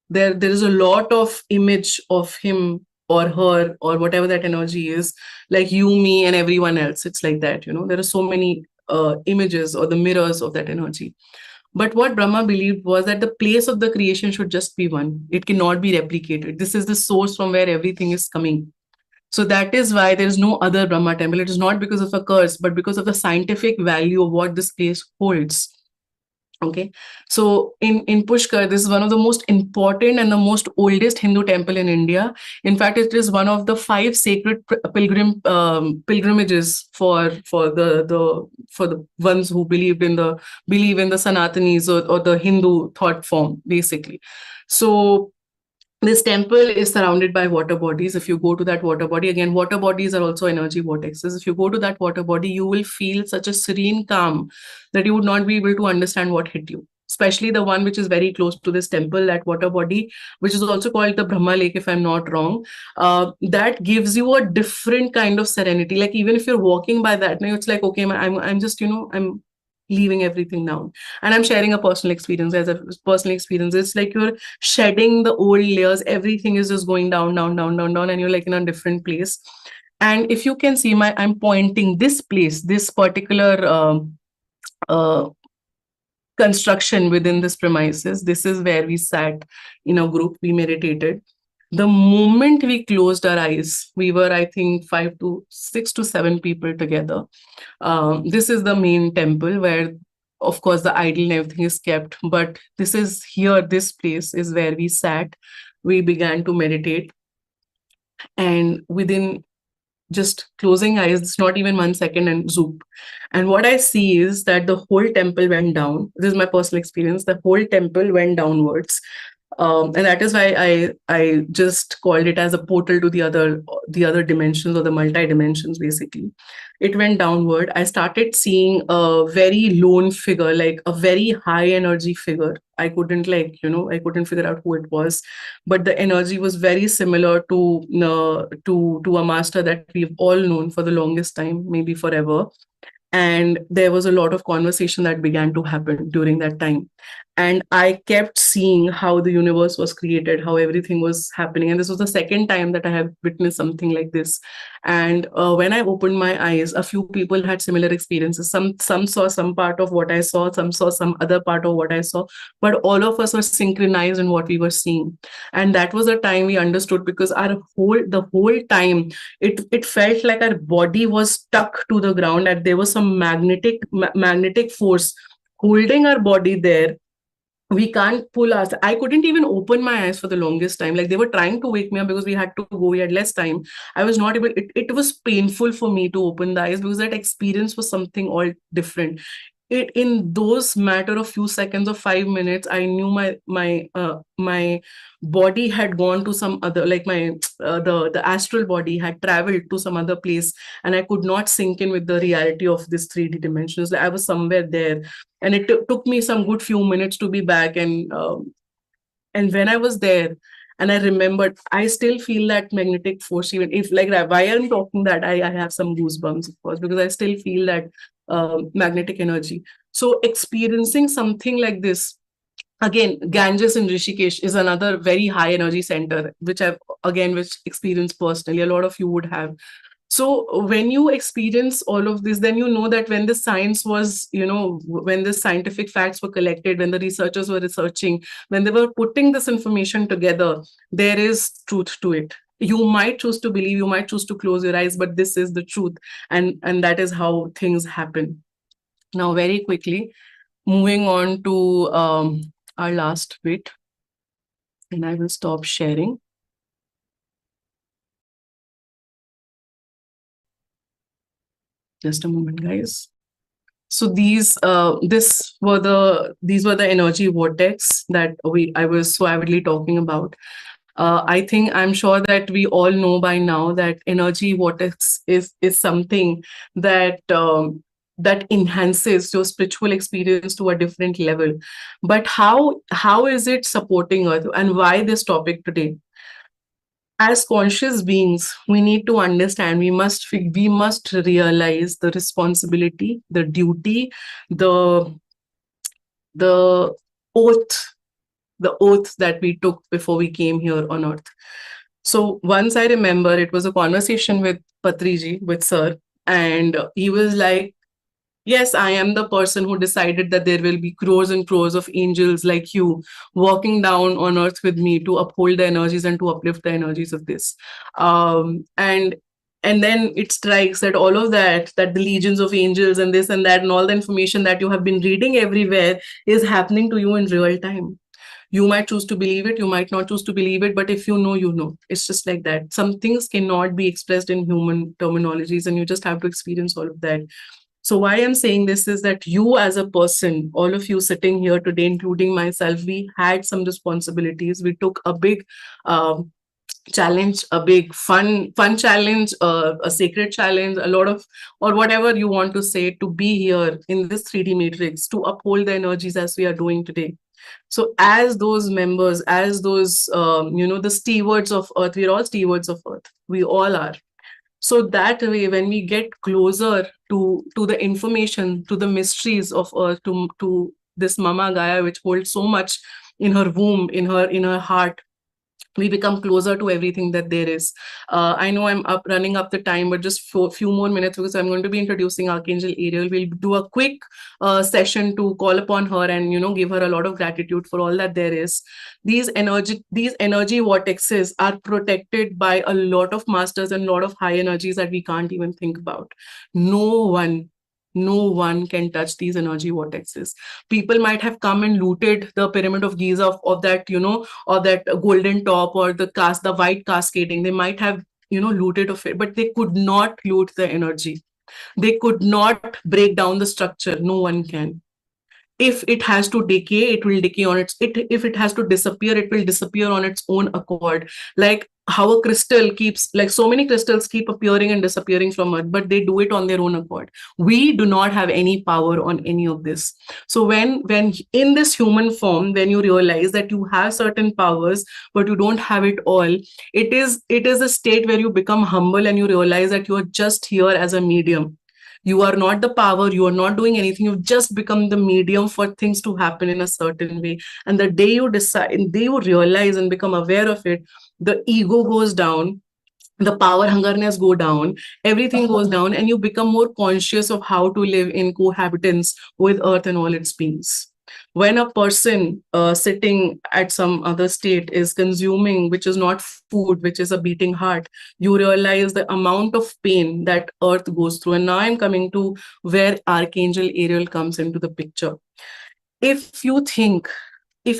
there is a lot of image of him or her or whatever that energy is, like you, me, and everyone else. It's like that, there are so many images or the mirrors of that energy. But what Brahma believed was that the place of the creation should just be one. It cannot be replicated. This is the source from where everything is coming. So that is why there is no other Brahma temple. It is not because of a curse, but because of the scientific value of what this place holds. Okay, so in Pushkar, this is one of the most important and the most oldest Hindu temple in India. In fact, it is one of the 5 sacred pilgrimages for the ones who believe in the Sanatanis or the Hindu thought form, basically. So this temple is surrounded by water bodies. If you go to that water body, again, water bodies are also energy vortexes. If you go to that water body, you will feel such a serene calm that you would not be able to understand what hit you. Especially the one which is very close to this temple, that water body, which is also called the Brahma Lake, if I'm not wrong. That gives you a different kind of serenity. Like even if you're walking by that, now it's like, okay, I'm just, I'm leaving everything down. And I'm sharing a personal experience. As a personal experience, it's like you're shedding the old layers. Everything is just going down, down, down, down, down, and you're like in a different place. And if you can see I'm pointing this place, this particular uh, construction within this premises. This is where we sat in a group, we meditated. The moment we closed our eyes, we were, I think, 6 to 7 people together. This is the main temple where, of course, the idol and everything is kept. But this is here, this place is where we sat. We began to meditate. And within just closing eyes, it's not even 1 second, and zoop. And what I see is that the whole temple went down. This is my personal experience. The whole temple went downwards. And that is why I just called it as a portal to the other dimensions or the multi dimensions. Basically, it went downward. I started seeing a very lone figure, like a very high energy figure. I couldn't I couldn't figure out who it was, but the energy was very similar to a master that we've all known for the longest time, maybe forever. And there was a lot of conversation that began to happen during that time. And I kept seeing how the universe was created, how everything was happening. And this was the second time that I have witnessed something like this. And when I opened my eyes, a few people had similar experiences. Some saw some part of what I saw, some saw some other part of what I saw, but all of us were synchronized in what we were seeing. And that was the time we understood, because the whole time it felt like our body was stuck to the ground, and there was some magnetic force holding our body there. We can't pull us. I couldn't even open my eyes for the longest time. Like they were trying to wake me up because we had to go. We had less time. I was not able. It was painful for me to open the eyes because that experience was something all different. In those matter of few seconds or 5 minutes, I knew my body had gone to some other, like the astral body had traveled to some other place, and I could not sink in with the reality of this 3D dimensions. I was somewhere there, and it took me some good few minutes to be back. And when I was there, and I remembered, I still feel that magnetic force. Even if, like, why I'm talking that, I have some goosebumps, of course, because I still feel that magnetic energy. So experiencing something like this, again, Ganges in Rishikesh is another very high energy center, which which experienced personally. A lot of you would have. So when you experience all of this, then you know that when the science was, when the scientific facts were collected, when the researchers were researching, when they were putting this information together, there is truth to it. You might choose to believe, you might choose to close your eyes, but this is the truth. And that is how things happen. Now, very quickly, moving on to our last bit, and I will stop sharing. Just a moment, guys. So these these were the energy vortex that I was so avidly talking about. I think I'm sure that we all know by now that energy vortex is something that that enhances your spiritual experience to a different level. But how is it supporting us, and why this topic today? As conscious beings, we need to understand, we must realize the responsibility, the duty, the the oath, the oath that we took before we came here on earth. So once I remember, it was a conversation with Patriji, with sir, and he was like, yes, I am the person who decided that there will be crores and crores of angels like you walking down on earth with me to uphold the energies and to uplift the energies of this. And then it strikes that all of that the legions of angels and this and that and all the information that you have been reading everywhere is happening to you in real time. You might choose to believe it, you might not choose to believe it, but if you know, you know. It's just like that. Some things cannot be expressed in human terminologies, and you just have to experience all of that. So why I'm saying this is that you as a person, all of you sitting here today, including myself, we had some responsibilities. We took a big challenge, a big fun challenge, a sacred challenge, a lot of, or whatever you want to say, to be here in this 3D matrix, to uphold the energies as we are doing today. So as those members, as those, the stewards of earth, we're all stewards of earth. We all are. So that way, when we get closer to the information, to the mysteries of earth, to this Mama Gaia, which holds so much in her womb, in her heart, we become closer to everything that there is. I know I'm running up the time, but just for a few more minutes, because I'm going to be introducing Archangel Ariel. We'll do a quick session to call upon her and, give her a lot of gratitude for all that there is. These energy vortexes are protected by a lot of masters and a lot of high energies that we can't even think about. No one can touch these energy vortexes. People might have come and looted the Pyramid of Giza of that, or that golden top, or the white cascading. They might have, looted of it, but they could not loot the energy. They could not break down the structure. No one can. If it has to decay, it will decay on if it has to disappear, it will disappear on its own accord. Like how a crystal keeps, like so many crystals keep appearing and disappearing from earth, but they do it on their own accord. We do not have any power on any of this. So when in this human form, when you realize that you have certain powers but you don't have it all, it is a state where you become humble and you realize that you are just here as a medium. You are not the power, you are not doing anything, you've just become the medium for things to happen in a certain way. And the day you decide, the day you realize and become aware of it, the ego goes down, the power hungerness go down, everything goes down, and you become more conscious of how to live in cohabitance with earth and all its beings. When a person sitting at some other state is consuming, which is not food, which is a beating heart, you realize the amount of pain that earth goes through. And now I'm coming to where Archangel Ariel comes into the picture. If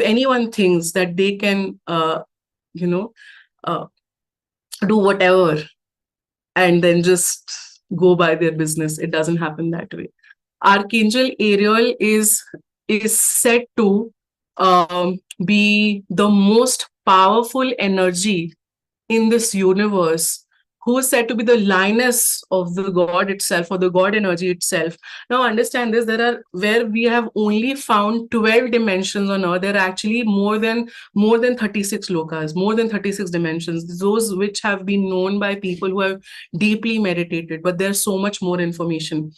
anyone thinks that they can, do whatever and then just go by their business, it doesn't happen that way. Archangel Ariel is said to be the most powerful energy in this universe, who is said to be the lioness of the god itself, or the god energy itself. Now understand this, where we have only found 12 dimensions on earth, there are actually more than 36 lokas, more than 36 dimensions, those which have been known by people who have deeply meditated, but there's so much more information.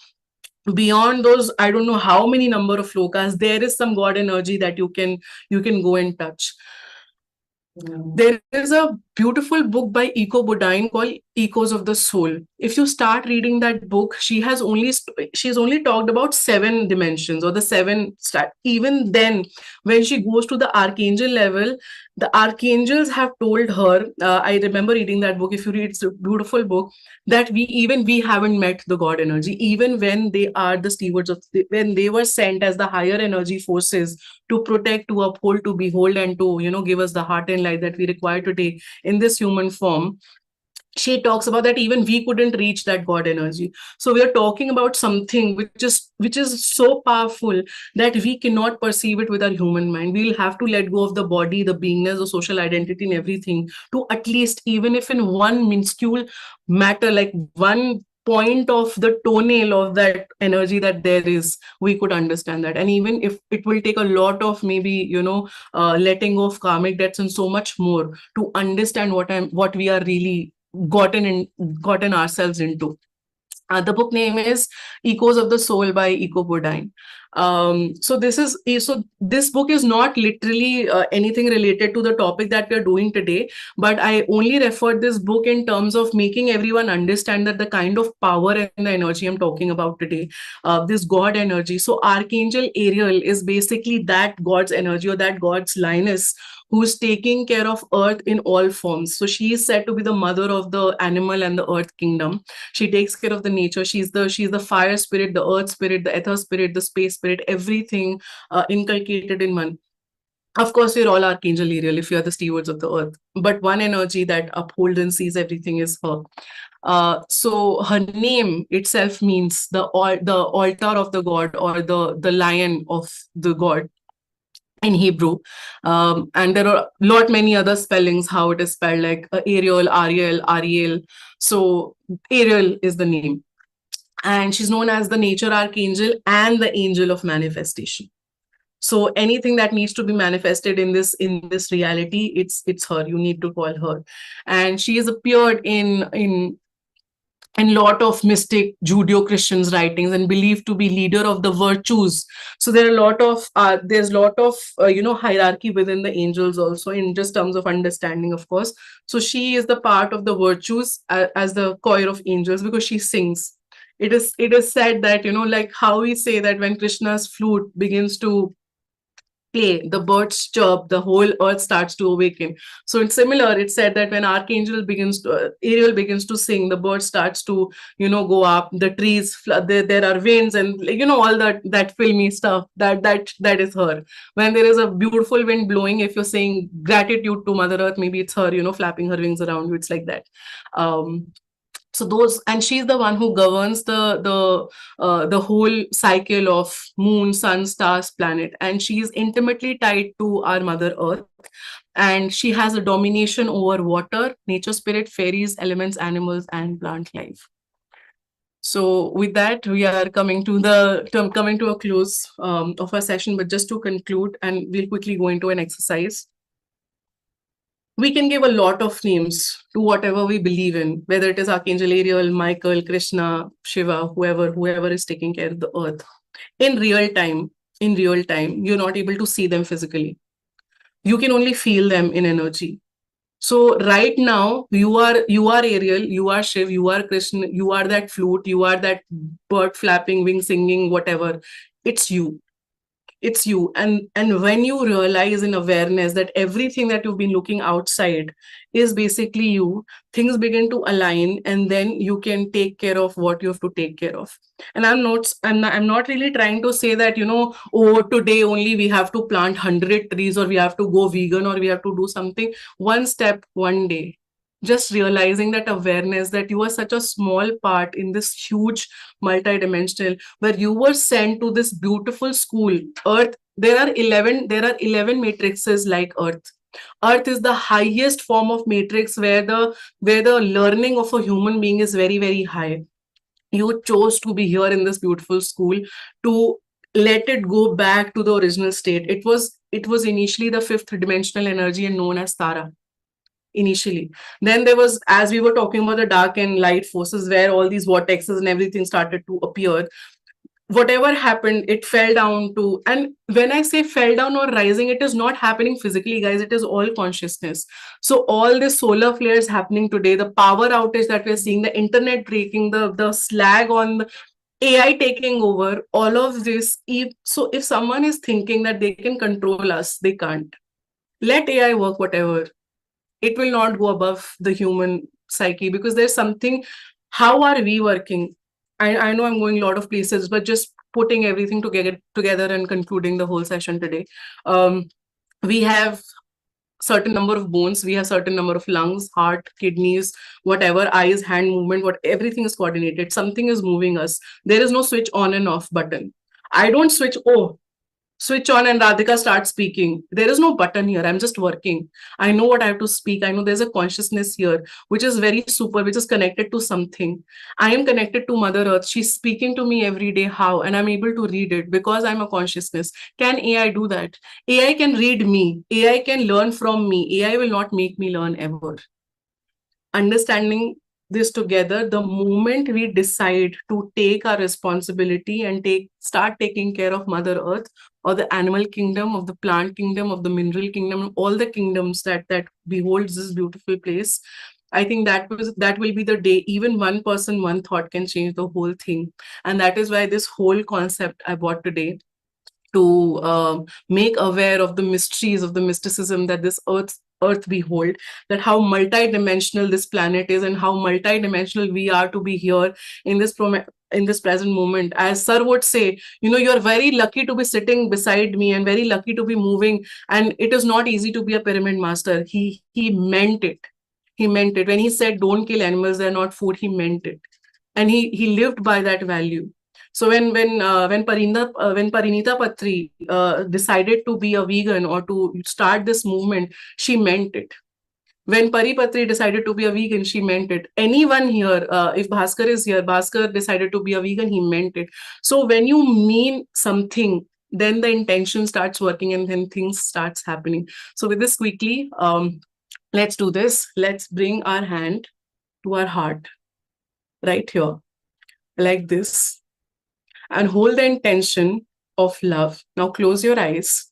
Beyond those, I don't know how many number of lokas, there is some god energy that you can go and touch. There is a beautiful book by Eco Bodine called Echoes of the Soul. If you start reading that book, she's only talked about 7 dimensions, or the 7 even then, when she goes to the archangel level, the archangels have told her, I remember reading that book, if you read, it's a beautiful book, that we haven't met the god energy, even when they are the stewards when they were sent as the higher energy forces to protect, to uphold, to behold, and to give us the heart and light that we require today in this human form. she talks about that even we couldn't reach that God energy. So we are talking about something which is so powerful that we cannot perceive it with our human mind. We'll have to let go of the body, the beingness, the social identity, and everything to at least, even if in one minuscule matter, like one point of the toenail of that energy that there is, we could understand that. And even if it will take a lot of maybe, letting go of karmic debts and so much more to understand what we are really gotten ourselves into. The book name is Echoes of the Soul by Eco Bodine. So this book is not literally anything related to the topic that we're doing today, but I only referred this book in terms of making everyone understand that the kind of power and the energy I'm talking about today, this God energy. So Archangel Ariel is basically that God's energy, or that God's Lioness, who's taking care of earth in all forms. So she is said to be the mother of the animal and the earth kingdom. She takes care of the nature. She's the fire spirit, the earth spirit, the ether spirit, the space spirit, everything inculcated in one. Of course, we're all Archangel Ariel if you are the stewards of the earth. But one energy that upholds and sees everything is her. So her name itself means the altar of the god, or the lion of the god in Hebrew. And there are lot many other spellings how it is spelled, like Ariel, Ariel, Ariel. So Ariel is the name, and she's known as the nature archangel and the angel of manifestation. So anything that needs to be manifested in this reality, it's her. You need to call her. And she has appeared in lot of mystic Judeo-Christians writings and believed to be leader of the virtues. So there are there's a lot of hierarchy within the angels also, in just terms of understanding, of course. So she is the part of the virtues, as the choir of angels, because she sings. It is said that, like how we say that when Krishna's flute begins to play, the birds chirp, the whole earth starts to awaken. So it's similar. It's said that when Ariel begins to sing, the bird starts to, go up. The trees, there are winds, and all that filmy stuff. That is her. When there is a beautiful wind blowing, if you're saying gratitude to Mother Earth, maybe it's her, flapping her wings around you. It's like that. And she's the one who governs the whole cycle of moon, sun, stars, planet, and she is intimately tied to our Mother Earth, and she has a domination over water, nature, spirit, fairies, elements, animals, and plant life. So with that, we are coming to a close of our session. But just to conclude, and we'll quickly go into an exercise. We can give a lot of names to whatever we believe in, whether it is Archangel Ariel, Michael, Krishna, Shiva, whoever is taking care of the earth. In real time, you're not able to see them physically. You can only feel them in energy. So right now, you are Ariel, you are Shiv, you are Krishna, you are that flute, you are that bird flapping, wing singing, whatever. It's you. And when you realize in awareness that everything that you've been looking outside is basically you, things begin to align, and then you can take care of what you have to take care of. And I'm not really trying to say that, oh, today only we have to plant 100 trees, or we have to go vegan, or we have to do something. One step, one day. Just realizing that awareness that you are such a small part in this huge multidimensional, where you were sent to this beautiful school, Earth. There are 11 matrices like Earth. Earth is the highest form of matrix, where the learning of a human being is very, very high. You chose to be here in this beautiful school to let it go back to the original state. It was initially the fifth dimensional energy and known as Tara initially. Then there was, as we were talking about the dark and light forces, where all these vortexes and everything started to appear. Whatever happened, it fell down to, and when I say fell down or rising, it is not happening physically, guys. It is all consciousness. So all the solar flares happening today, the power outage that we're seeing, the internet breaking, the slag on the AI taking over, all of this. If someone is thinking that they can control us, they can't. Let AI work whatever. It will not go above the human psyche, because there's something. How are we working? I know I'm going a lot of places, but just putting everything together and concluding the whole session today. We have certain number of bones, we have certain number of lungs, heart, kidneys, whatever, eyes, hand movement, what everything is coordinated. Something is moving us. There is no switch on and off button. I don't switch on and Radhika starts speaking. There is no button here. I'm just working. I know what I have to speak. I know there's a consciousness here, which is very super, which is connected to something. I am connected to Mother Earth. She's speaking to me every day. How? And I'm able to read it because I'm a consciousness. Can AI do that? AI can read me. AI can learn from me. AI will not make me learn ever. Understanding this together, the moment we decide to take our responsibility and start taking care of Mother Earth, or the animal kingdom, of the plant kingdom, of the mineral kingdom, all the kingdoms that beholds this beautiful place, I think that will be the day. Even one person, one thought can change the whole thing. And that is why this whole concept I brought today, to make aware of the mysteries of the mysticism that this earth behold, that how multidimensional this planet is and how multidimensional we are to be here in this present moment. As sir would say, you're very lucky to be sitting beside me and very lucky to be moving, and it is not easy to be a pyramid master. He meant it. He meant it when he said don't kill animals, they're not food. He meant it, and he lived by that value. So when Parinita Patri decided to be a vegan or to start this movement, she meant it. When Pari Patri decided to be a vegan, she meant it. Anyone here, if Bhaskar is here, Bhaskar decided to be a vegan, he meant it. So when you mean something, then the intention starts working and then things starts happening. So with this quickly, let's do this. Let's bring our hand to our heart, right here, like this, and hold the intention of love. Now close your eyes.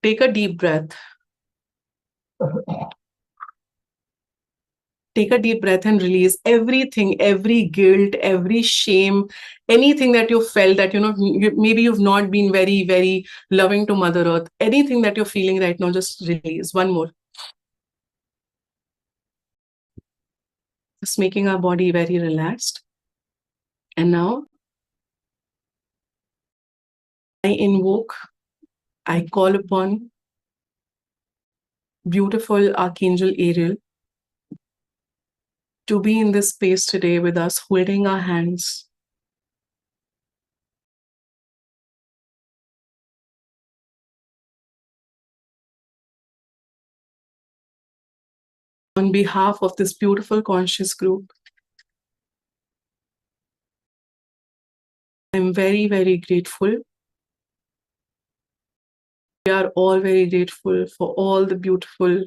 Take a deep breath. Take a deep breath and release everything, every guilt, every shame, anything that you felt that, maybe you've not been very, very loving to Mother Earth. Anything that you're feeling right now, just release. One more. Just making our body very relaxed. And now I call upon beautiful Archangel Ariel to be in this space today with us, holding our hands. On behalf of this beautiful conscious group, I'm very, very grateful. We are all very grateful for all the beautiful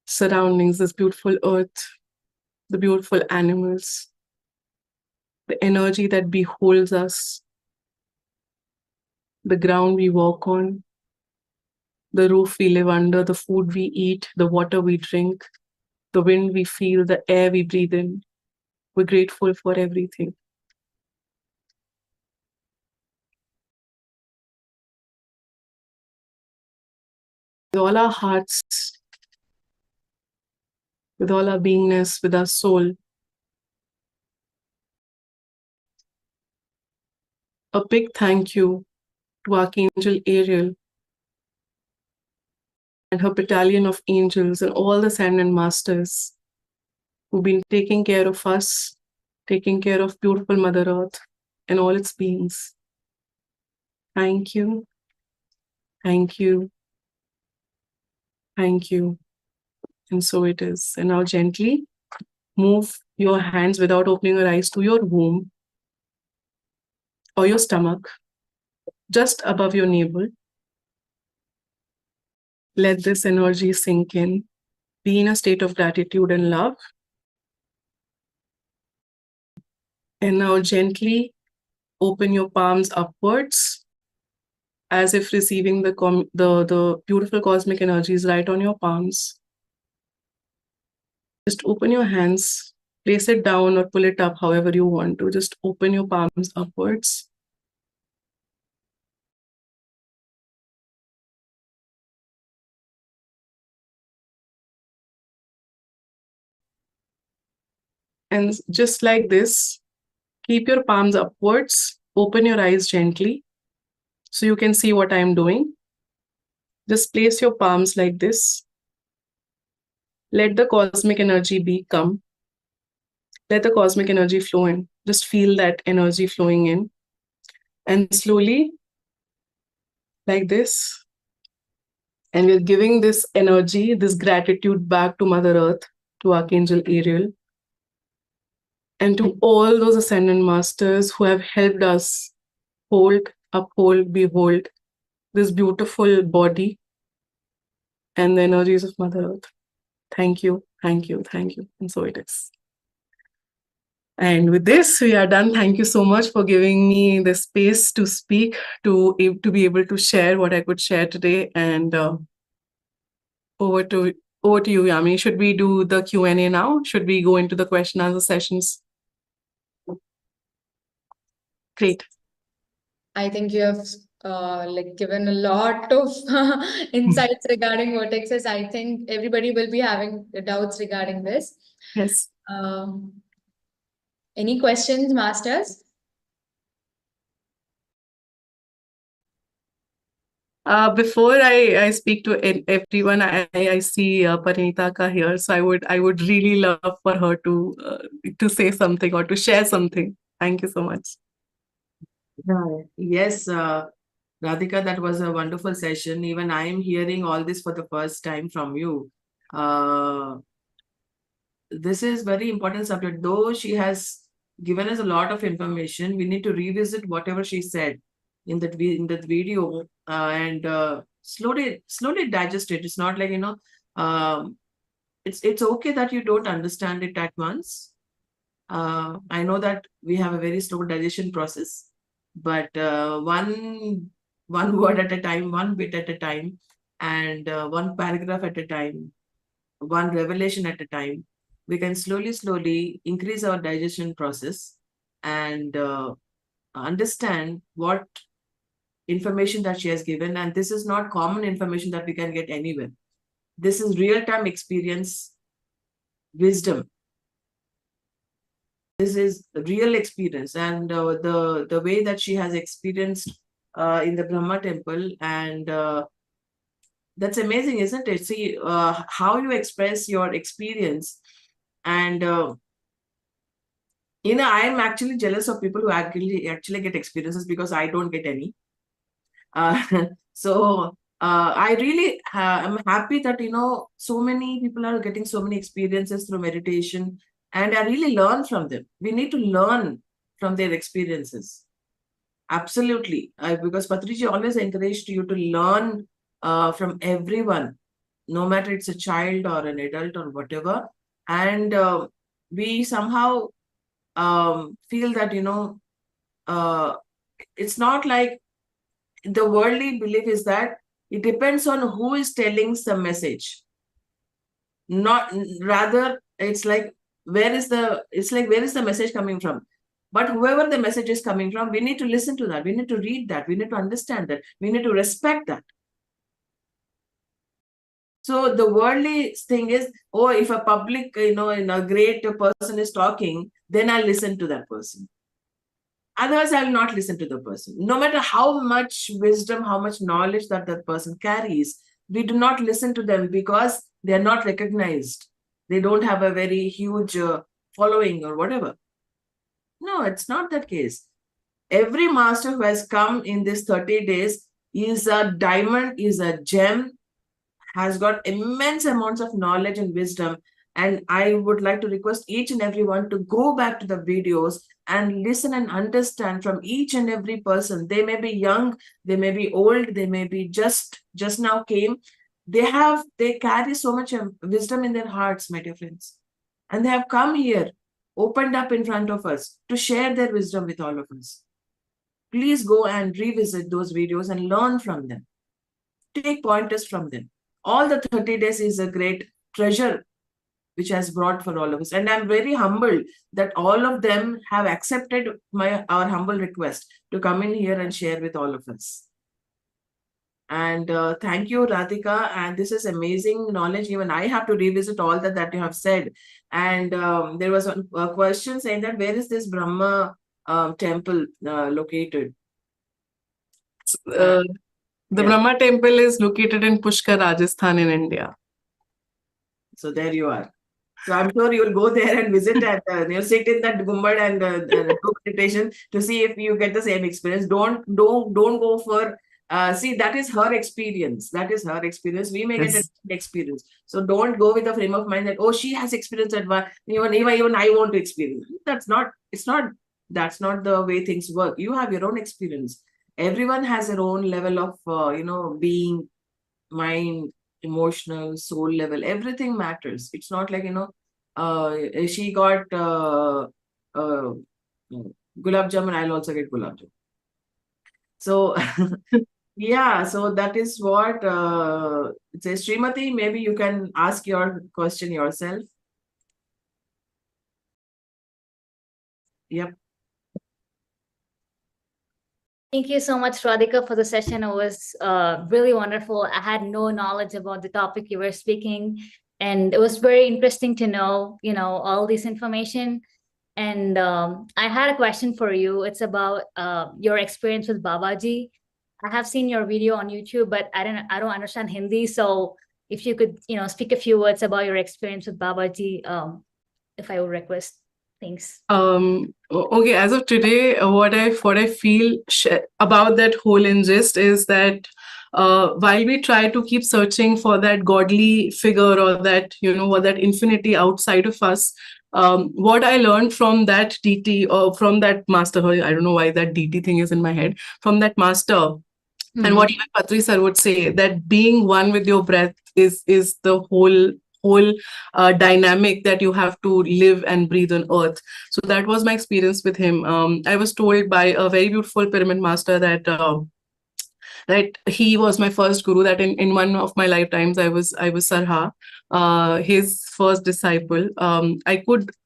surroundings, this beautiful earth, the beautiful animals, the energy that beholds us, the ground we walk on, the roof we live under, the food we eat, the water we drink, the wind we feel, the air we breathe in. We're grateful for everything. With all our hearts, with all our beingness, with our soul, a big thank you to Archangel Ariel and her battalion of angels and all the Sand Masters who've been taking care of us, taking care of beautiful Mother Earth and all its beings. Thank you, thank you, thank you. And so it is. And now gently move your hands without opening your eyes to your womb or your stomach, just above your navel. Let this energy sink in. Be in a state of gratitude and love. And now gently open your palms upwards, as if receiving the beautiful cosmic energies right on your palms. Just open your hands, place it down or pull it up however you want to. Just open your palms upwards. And just like this, keep your palms upwards, open your eyes gently so you can see what I am doing. Just place your palms like this. Let the cosmic energy be come. Let the cosmic energy flow in. Just feel that energy flowing in. And slowly, like this, and we're giving this energy, this gratitude back to Mother Earth, to Archangel Ariel, and to all those ascendant masters who have helped us hold, uphold, behold this beautiful body and the energies of Mother Earth. Thank you, thank you, thank you. And so it is. And with this, we are done. Thank you so much for giving me the space to speak, to be able to share what I could share today. And over to you, Yami. Should we do the Q&A now? Should we go into the question and answer sessions? Great. I think you have given a lot of insights regarding vortexes. I think everybody will be having doubts regarding this. Yes. Any questions, masters? Before I speak to everyone, I see Parinita ka here, so I would really love for her to say something or to share something. Thank you so much. Yes, Radhika, that was a wonderful session. Even I am hearing all this for the first time from you. This is very important subject. Though she has given us a lot of information, we need to revisit whatever she said in that video and slowly digest it. It's not like, it's okay that you don't understand it at once. I know that we have a very slow digestion process, but one word at a time, one bit at a time, and one paragraph at a time, one revelation at a time, we can slowly increase our digestion process and understand what information that she has given. And this is not common information that we can get anywhere. This is real-time experience wisdom. This is real experience, and the way that she has experienced in the Brahma Temple, and that's amazing, isn't it? See how you express your experience, and I am actually jealous of people who actually get experiences, because I don't get any. So I really am happy that so many people are getting so many experiences through meditation, and I really learn from them. We need to learn from their experiences. Absolutely. Because Patriji always encouraged you to learn from everyone, no matter it's a child or an adult or whatever. And we somehow feel that, it's not like the worldly belief is that it depends on who is telling some message. Rather, it's like, where is the message coming from? But whoever the message is coming from, we need to listen to that. We need to read that. We need to understand that. We need to respect that. So the worldly thing is, if a public, in a great person is talking, then I'll listen to that person. Otherwise, I will not listen to the person. No matter how much wisdom, how much knowledge that person carries, we do not listen to them because they are not recognized. They don't have a very huge following or whatever. No, it's not that case. Every master who has come in this 30 days is a diamond, is a gem, has got immense amounts of knowledge and wisdom. And I would like to request each and everyone to go back to the videos and listen and understand from each and every person. They may be young, they may be old, they may be just now came. They carry so much wisdom in their hearts, my dear friends. And they have come here, opened up in front of us to share their wisdom with all of us. Please go and revisit those videos and learn from them. Take pointers from them. All the 30 days is a great treasure which has brought for all of us. And I'm very humbled that all of them have accepted our humble request to come in here and share with all of us. And thank you, Radhika. And this is amazing knowledge. Even I have to revisit all that you have said. And there was a question saying that where is this Brahma temple located? The Yeah. Brahma Temple is located in Pushkar, Rajasthan in India. So there you are. So I'm sure you'll go there and visit and you'll sit in that gumbad and do meditation to see if you get the same experience. Don't go for see, that is her experience. That is her experience. We may get a Yes. different experience. So don't go with the frame of mind that, oh, she has experienced that one. Even I want to experience. That's not the way things work. You have your own experience. Everyone has their own level of being, mind, emotional, soul level. Everything matters. It's not like she got gulab jamun, I'll also get gulab jamun. So yeah, so that is what it says. Srimati, maybe you can ask your question yourself. Yep. Thank you so much, Radhika, for the session. It was really wonderful. I had no knowledge about the topic you were speaking, and it was very interesting to know, all this information. And I had a question for you. It's about your experience with Babaji. I have seen your video on YouTube, but I don't understand Hindi. So if you could, speak a few words about your experience with Babaji, if I would request. Thanks. Okay, as of today, what I feel about that whole ingest is that while we try to keep searching for that godly figure or that, or that infinity outside of us, what I learned from that DT or from that master, I don't know why that DT thing is in my head, from that master, and what even Patri sir would say, that being one with your breath is the whole dynamic that you have to live and breathe on earth. So that was my experience with him. I was told by a very beautiful pyramid master that that he was my first guru, that in one of my lifetimes I was Sarha, his first disciple.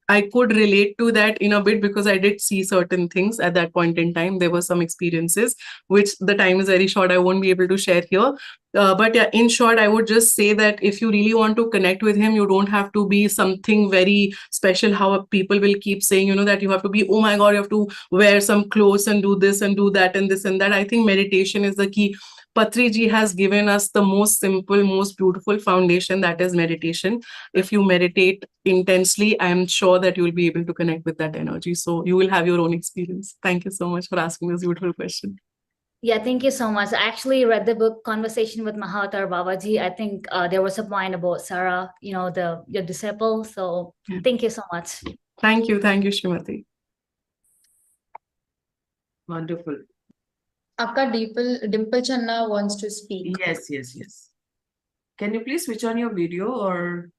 I could relate to that in a bit because I did see certain things at that point in time. There were some experiences which the time is very short, I won't be able to share here. But yeah, in short, I would just say that if you really want to connect with him, you don't have to be something very special. How people will keep saying, that you have to be, oh my God, you have to wear some clothes and do this and do that and this and that. I think meditation is the key. Patriji has given us the most simple, most beautiful foundation, that is meditation. If you meditate intensely, I am sure that you will be able to connect with that energy. So you will have your own experience. Thank you so much for asking this beautiful question. Yeah, thank you so much. I actually read the book Conversation with Mahavatar Babaji. I think there was a point about Sarah, your disciple. So thank you so much. Thank you, Srimati. Wonderful. Akka Dimple Channa wants to speak. Yes. Can you please switch on your video or?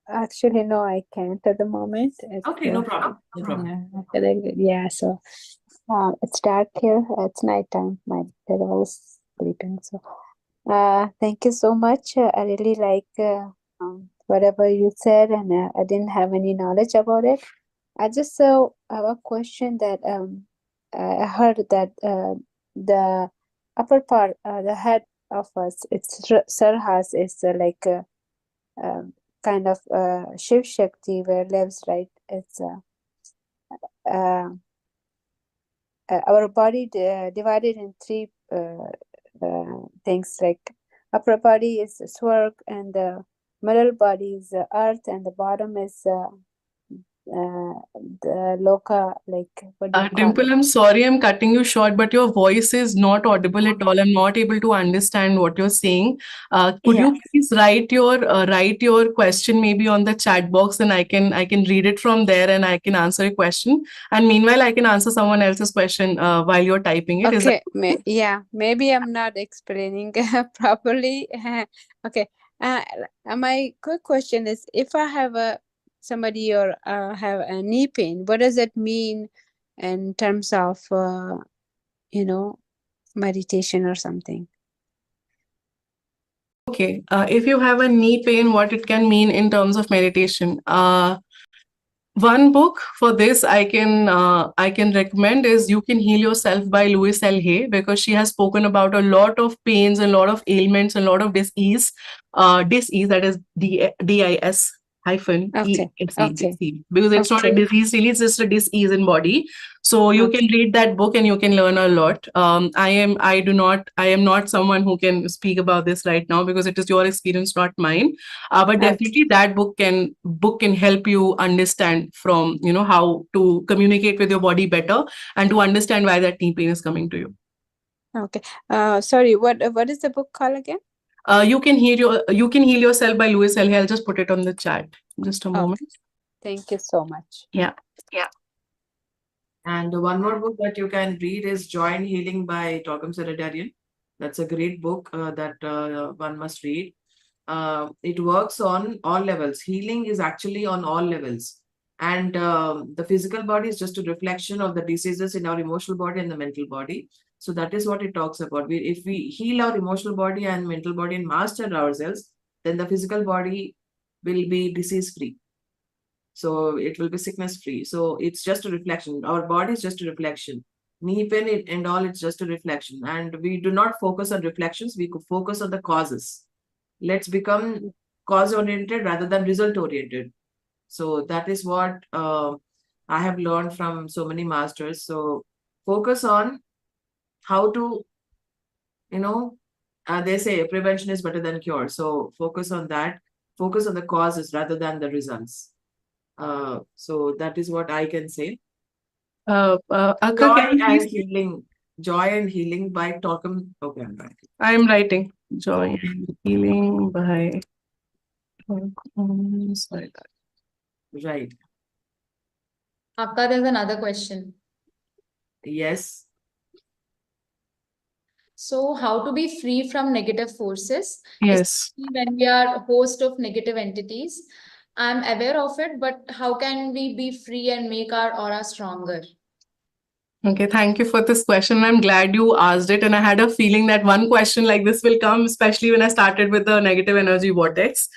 Actually, no, I can't at the moment. Okay, no problem. No problem. Yeah, so it's dark here. It's nighttime. My dad was sleeping. So thank you so much. I really like whatever you said, and I didn't have any knowledge about it. I just have a question that I heard that the upper part, the head of us, it's Sarhas, is like kind of Shiv Shakti where lives, right? It's our body divided in three things, like upper body is Swarg, and the middle body is earth, and the bottom is the Loka, like what do you call Dimple, it? I'm sorry I'm cutting you short, but your voice is not audible at all. I'm not able to understand what you're saying. Could you please write your question maybe on the chat box, and I can read it from there and I can answer a question. And meanwhile, I can answer someone else's question while you're typing it. Okay, maybe I'm not explaining properly. Okay, my quick question is, if I have somebody or have a knee pain, what does it mean in terms of meditation or something? Okay, if you have a knee pain, what it can mean in terms of meditation. One book for this I can recommend is You Can Heal Yourself by Louise L. Hay, because she has spoken about a lot of pains, a lot of ailments, a lot of disease, that is DIS, hyphen Okay. E-S-E, because it's not a Okay. disease, really, it's just a dis-ease in body. So you can read that book and you can learn a lot. I am not someone who can speak about this right now because it is your experience, not mine. But Okay. definitely that book can help you understand from, how to communicate with your body better and to understand why that knee pain is coming to you. Okay. Sorry, what is the book called again? You can heal yourself by Louis Hay. I'll just put it on the chat. Just a moment. Thank you so much. Yeah. And one more book that you can read is Joy and Healing by Kasar Devi. That's a great book that one must read. It works on all levels. Healing is actually on all levels. And the physical body is just a reflection of the diseases in our emotional body and the mental body. So that is what it talks about. If we heal our emotional body and mental body and master ourselves, then the physical body will be disease-free. So it will be sickness-free. So it's just a reflection. Our body is just a reflection. Knee pain and all, it's just a reflection. And we do not focus on reflections. We could focus on the causes. Let's become cause-oriented rather than result-oriented. So that is what I have learned from so many masters. So focus on how to, they say prevention is better than cure. So focus on that. Focus on the causes rather than the results. So that is what I can say. Akka, Joy and Healing by Torkham. Okay, I'm writing. I'm writing Joy and Healing by sorry. Right. Akka, there's another question. Yes. So how to be free from negative forces? Yes. When we are a host of negative entities, I'm aware of it, but how can we be free and make our aura stronger? Okay, thank you for this question. I'm glad you asked it. And I had a feeling that one question like this will come, especially when I started with the negative energy vortex.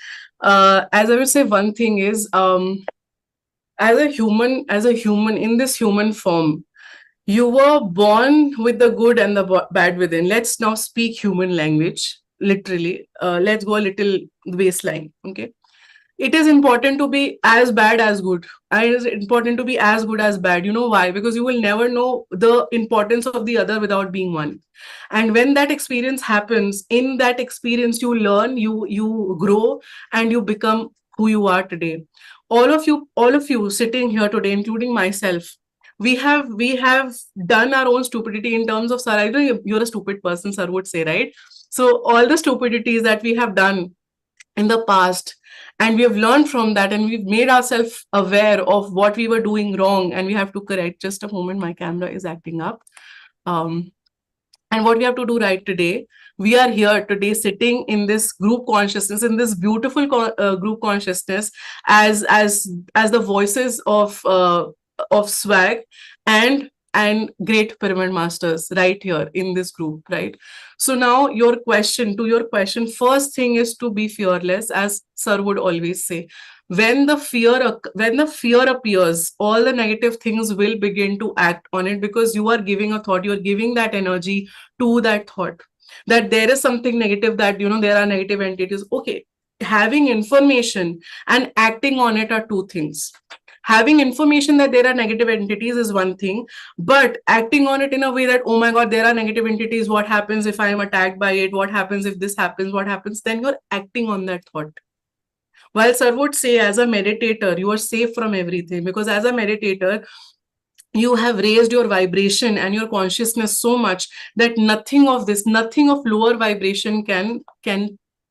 As I would say, one thing is, as a human in this human form, you were born with the good and the bad within. Let's now speak human language, literally. Let's go a little baseline, okay? It is important to be as bad as good. And it is important to be as good as bad. You know why? Because you will never know the importance of the other without being one. And when that experience happens, in that experience, you learn, you grow, and you become who you are today. All of you sitting here today, including myself, we have done our own stupidity in terms of, sir, I know you're a stupid person, sir would say, right? So all the stupidities that we have done in the past, and we have learned from that, and we've made ourselves aware of what we were doing wrong, and we have to correct. Just a moment, my camera is acting up. And what we have to do right today, we are here today sitting in this group consciousness, in this beautiful group consciousness, as the voices of SWAGG and great pyramid masters right here in this group, right? So now to your question, first thing is to be fearless, as sir would always say. When the fear appears, all the negative things will begin to act on it, because you are giving a thought, you're giving that energy to that thought, that there is something negative, that there are negative entities. Okay, having information and acting on it are two things. Having information that there are negative entities is one thing, but acting on it in a way that, oh my God, there are negative entities, what happens if I am attacked by it, what happens if this happens, what happens, then you're acting on that thought. While sir would say, as a meditator, you are safe from everything, because as a meditator, you have raised your vibration and your consciousness so much that nothing of lower vibration can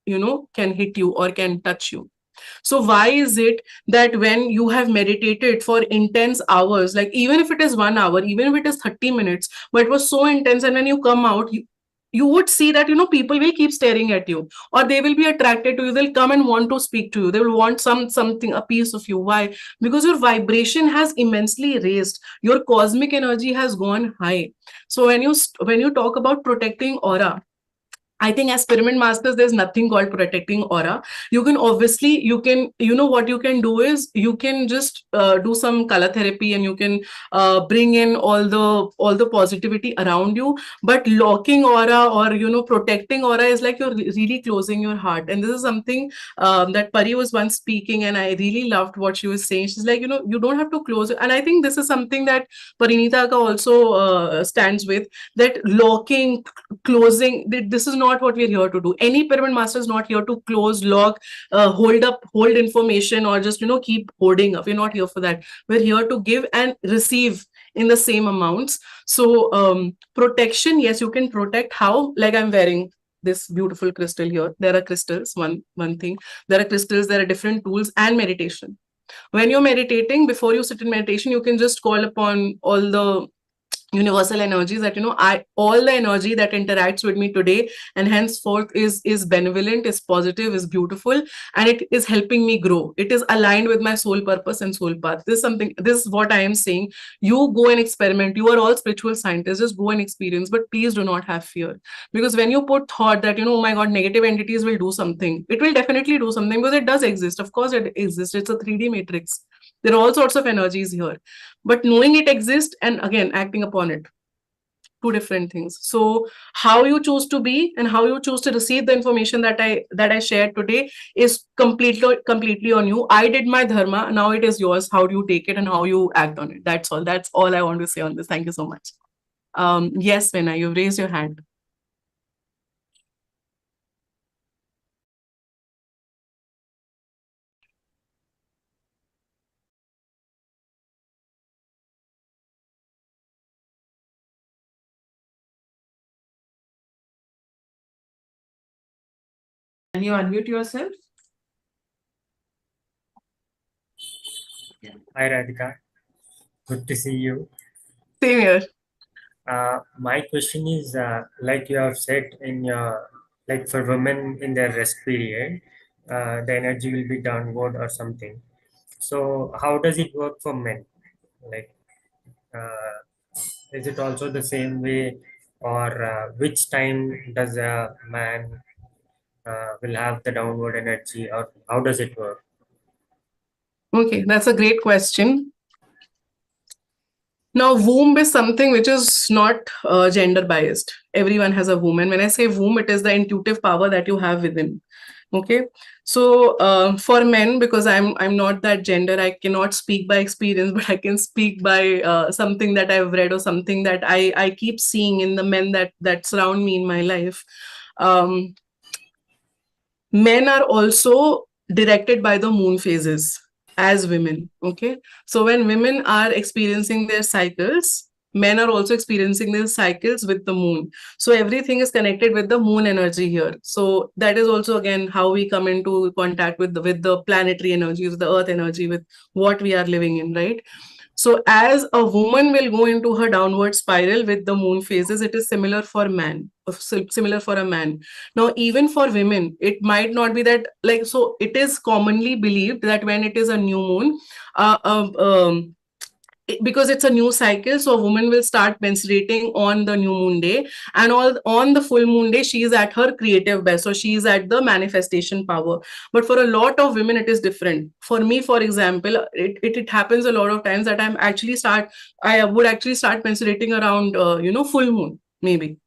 hit you or can touch you. So why is it that when you have meditated for intense hours, like even if it is 1 hour, even if it is 30 minutes, but it was so intense, and when you come out, you would see that people will keep staring at you, or they will be attracted to you, they'll come and want to speak to you, they will want something, a piece of you. Why? Because your vibration has immensely raised, your cosmic energy has gone high. So when you talk about protecting aura, I think as pyramid masters, there's nothing called protecting aura. You can obviously, what you can do is you can just do some color therapy, and you can bring in all the positivity around you. But locking aura, or protecting aura, is like you're really closing your heart. And this is something that Pari was once speaking, and I really loved what she was saying. She's like, you don't have to close it. And I think this is something that Parinita ka also stands with, that locking, closing, this is not what we're here to do. Any pyramid master is not here to close, lock, hold information, or just keep holding up. We're not here for that. We're here to give and receive in the same amounts. So protection, yes, you can protect. How? Like I'm wearing this beautiful crystal here. There are crystals, one thing. There are crystals, there are different tools, and meditation. When you're meditating, before you sit in meditation, you can just call upon all the universal energies that all the energy that interacts with me today and henceforth is benevolent, is positive, is beautiful, and it is helping me grow. It is aligned with my soul purpose and soul path. This is what I am saying. You go and experiment. You are all spiritual scientists. Just go and experience, but please do not have fear, because when you put thought that oh my god, negative entities will do something, it will definitely do something, because it does exist. Of course it exists. It's a 3D matrix. There are all sorts of energies here. But knowing it exists and again acting upon it, two different things. So how you choose to be and how you choose to receive the information that I shared today is completely on you. I did my dharma. Now it is yours. How do you take it and how you act on it? That's all. That's all I want to say on this. Thank you so much. Yes, Vena, you've raised your hand. Can you unmute yourself? Hi Radhika, good to see you. Same here. My question is, like you have said in your, like for women in their rest period, the energy will be downward or something. So how does it work for men? Like, is it also the same way, or which time does a man will have the downward energy, or how does it work? Okay, that's a great question. Now, womb is something which is not gender biased. Everyone has a womb. And when I say womb, it is the intuitive power that you have within. Okay. So for men, because I'm not that gender, I cannot speak by experience, but I can speak by something that I've read or something that I keep seeing in the men that surround me in my life. Men are also directed by the moon phases as women. Okay. So when women are experiencing their cycles, men are also experiencing their cycles with the moon. So everything is connected with the moon energy here. So that is also again how we come into contact with the planetary energies, the earth energy, with what we are living in, right? So as a woman will go into her downward spiral with the moon phases, it is similar for similar for a man. Now, even for women, it might not be that, like, so it is commonly believed that when it is a new moon, because it's a new cycle, so a woman will start menstruating on the new moon day, and on the full moon day she is at her creative best, so she is at the manifestation power. But for a lot of women it is different. For me, for example, it happens a lot of times that I would actually start menstruating around full moon. Maybe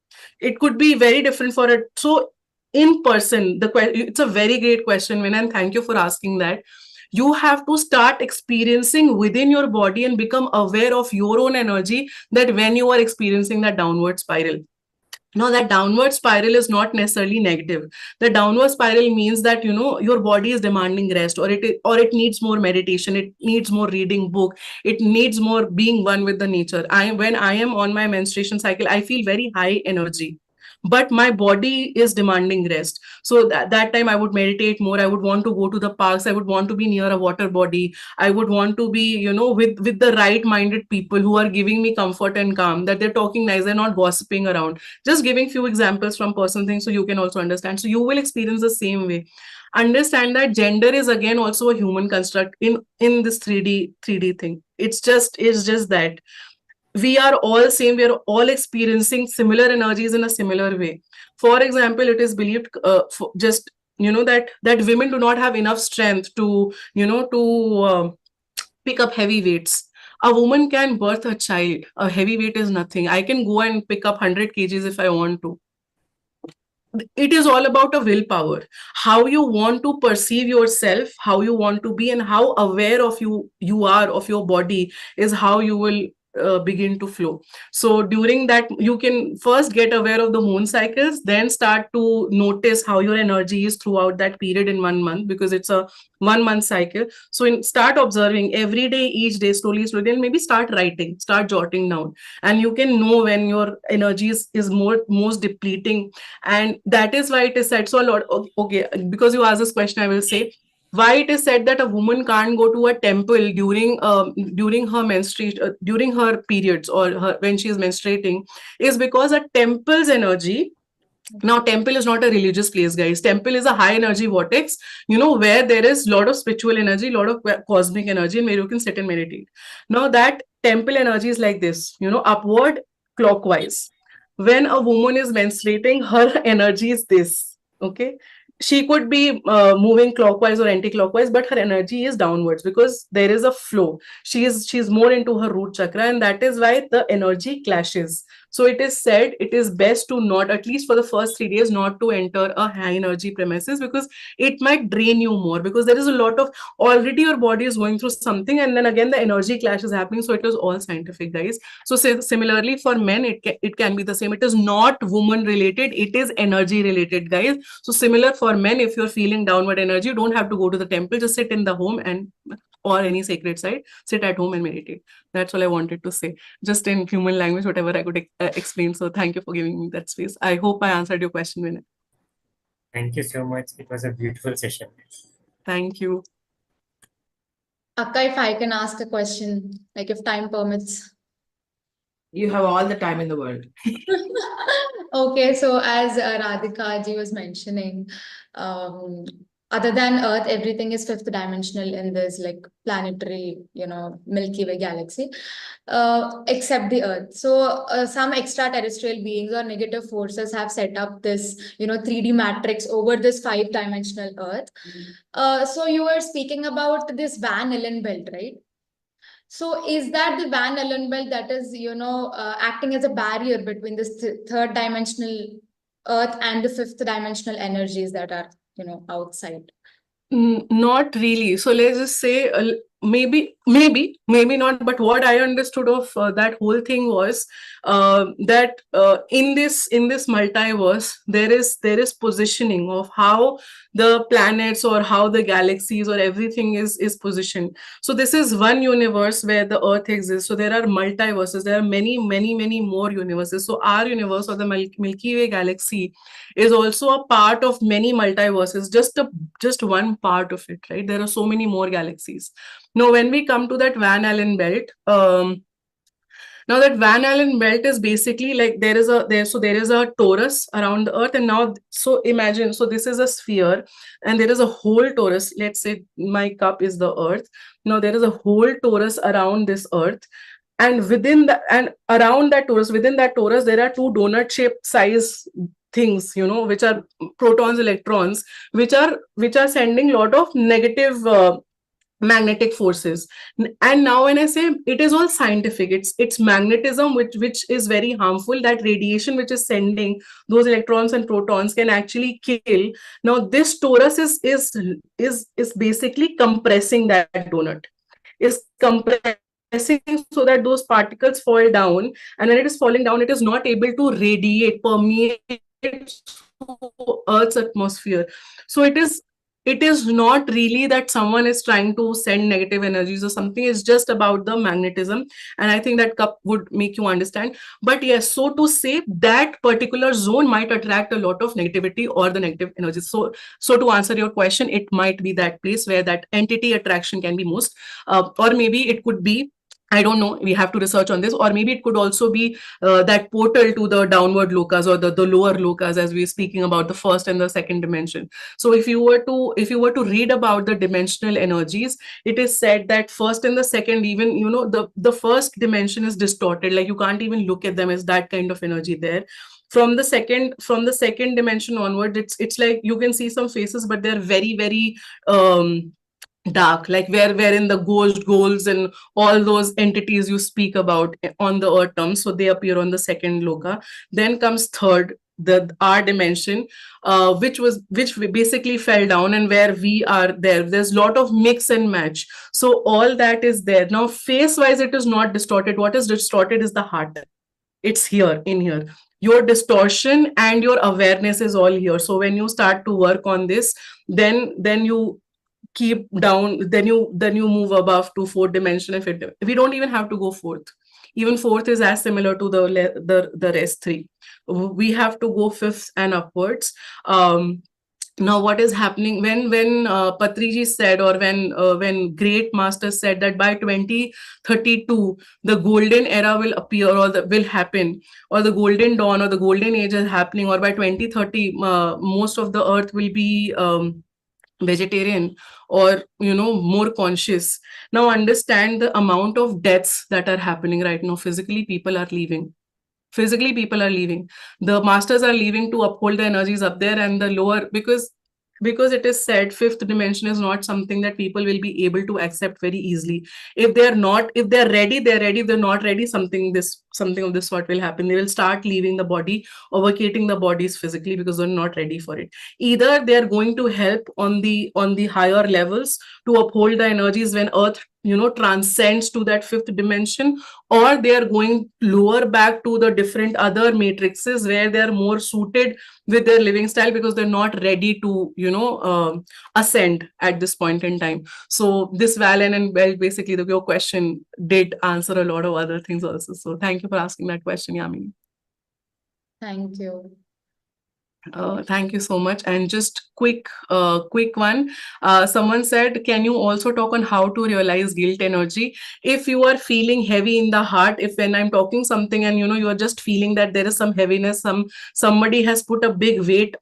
it could be very different for it. So in person, it's a very great question, Vin, and thank you for asking that. You have to start experiencing within your body and become aware of your own energy, that when you are experiencing that downward spiral. Now, that downward spiral is not necessarily negative. The downward spiral means that your body is demanding rest, or it needs more meditation, it needs more reading book, it needs more being one with the nature. When I am on my menstruation cycle, I feel very high energy, but my body is demanding rest. So that time I would meditate more. I would want to go to the parks. I would want to be near a water body. I would want to be with the right minded people who are giving me comfort and calm, that they're talking nice, they're not gossiping around. Just giving few examples from personal things so you can also understand. So you will experience the same way. Understand that gender is again also a human construct in this 3D thing. It's just that we are all same, we are all experiencing similar energies in a similar way. For example, it is believed just that women do not have enough strength to pick up heavy weights. A woman can birth a child. A heavy weight is nothing. I can go and pick up 100 kgs if I want to. It is all about a willpower, how you want to perceive yourself, how you want to be, and how aware of you are of your body is how you will begin to flow. So during that, you can first get aware of the moon cycles, then start to notice how your energy is throughout that period in 1 month, because it's a 1 month cycle. So start observing every day, each day, slowly, and maybe start writing, start jotting down, and you can know when your energy is most depleting. And that is why it is said, so a lot, okay, because you asked this question, I will say why it is said that a woman can't go to a temple during her menstruation, during her periods, or when she is menstruating, is because a temple's energy. Now, temple is not a religious place, guys. Temple is a high energy vortex, where there is a lot of spiritual energy, a lot of cosmic energy, and where you can sit and meditate. Now, that temple energy is like this, upward clockwise. When a woman is menstruating, her energy is this, okay? She could be moving clockwise or anti-clockwise, but her energy is downwards because there is a flow. She's more into her root chakra, and that is why the energy clashes. So it is said it is best to not, at least for the first 3 days, not to enter a high energy premises, because it might drain you more, because there is a lot of, already your body is going through something, and then again the energy clash is happening. So it is all scientific, guys. So similarly for men, it can be the same. It is not woman related, it is energy related, guys. So similar for men, if you're feeling downward energy, you don't have to go to the temple, just sit in the home and or any sacred site, sit at home and meditate. That's all I wanted to say, just in human language, whatever I could explain. So thank you for giving me that space. I hope I answered your question, Vinay. Thank you so much. It was a beautiful session. Thank you. Akka, if I can ask a question, like if time permits. You have all the time in the world. Okay, so as Radhika ji was mentioning, other than Earth, everything is fifth dimensional in this like planetary, Milky Way galaxy, except the Earth. So some extraterrestrial beings or negative forces have set up this, 3D matrix over this 5-dimensional Earth. So you were speaking about this Van Allen belt, right? So is that the Van Allen belt that is, acting as a barrier between this third dimensional Earth and the fifth dimensional energies that are, outside? Not really. So let's just say maybe not. But what I understood of that whole thing was that in this multiverse, there is positioning of how the planets or how the galaxies or everything is positioned. So this is one universe where the Earth exists. So there are multiverses. There are many more universes. So our universe, or the Milky Way galaxy, is also a part of many multiverses. Just one part of it, right? There are so many more galaxies. Now, when we come to that Van Allen belt, now that Van Allen belt is basically like there is a torus around the Earth, and now so imagine, so this is a sphere, and there is a whole torus. Let's say my cup is the Earth. Now there is a whole torus around this Earth, and within that torus, there are two donut-shaped size things, which are protons, electrons, which are sending a lot of negative magnetic forces. And now when I say it is all scientific, it's magnetism which is very harmful. That radiation which is sending those electrons and protons can actually kill. Now this torus is basically compressing that donut, is compressing so that those particles fall down, and when it is falling down, it is not able to permeate through Earth's atmosphere. So it is not really that someone is trying to send negative energies or something. It's just about the magnetism, and I think that cup would make you understand. But yes, so to say, that particular zone might attract a lot of negativity or the negative energies. So to answer your question, it might be that place where that entity attraction can be most, or maybe it could be I don't know. We have to research on this, or maybe it could also be that portal to the downward lokas or the lower lokas, as we're speaking about the first and the second dimension. So if you were to read about the dimensional energies, it is said that first and the second, even the first dimension is distorted. Like you can't even look at them as that kind of energy there. From the second dimension onward, it's like you can see some faces, but they're very, very dark, like wherein the ghost goals and all those entities you speak about on the earth terms, so they appear on the second loka. Then comes third, our dimension, which basically fell down, and where we are there's a lot of mix and match. So all that is there. Now face wise, it is not distorted. What is distorted is the heart. It's here, in here. Your distortion and your awareness is all here. So when you start to work on this, then you keep down, then you move above to fourth dimension. If we don't even have to go fourth, even fourth is as similar to the rest three. We have to go fifth and upwards. Now what is happening when Patriji said, or when great masters said that by 2032 the golden era will appear, or will happen, or the golden dawn or the golden age is happening, or by 2030 most of the earth will be vegetarian, or more conscious. Now understand the amount of deaths that are happening right now. Physically people are leaving. The masters are leaving to uphold the energies up there, and the lower, because it is said fifth dimension is not something that people will be able to accept very easily. If they're ready, they're ready. If they're not ready, something of this sort will happen. They will start leaving the body or vacating the bodies physically, because they're not ready for it. Either they're going to help on the higher levels to uphold the energies when earth transcends to that fifth dimension, or they are going lower back to the different other matrices where they are more suited with their living style, because they're not ready to ascend at this point in time. So this Valen and Belt, basically your question did answer a lot of other things also. So thank you for asking that question, Yamini. Thank you. Thank you so much. And just quick one. Someone said, can you also talk on how to realize guilt energy? If you are feeling heavy in the heart, if when I'm talking something and you are just feeling that there is some heaviness, somebody has put a big weight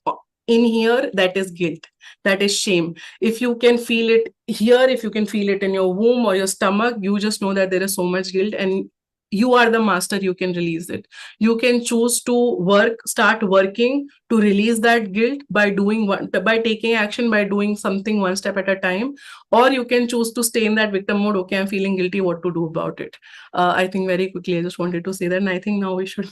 in here, that is guilt, that is shame. If you can feel it here, if you can feel it in your womb or your stomach, you just know that there is so much guilt, and you are the master. You can release it. You can choose to start working to release that guilt by taking action, by doing something one step at a time, or you can choose to stay in that victim mode. Okay, I'm feeling guilty, what to do about it? I think very quickly I just wanted to say that, and I think now we should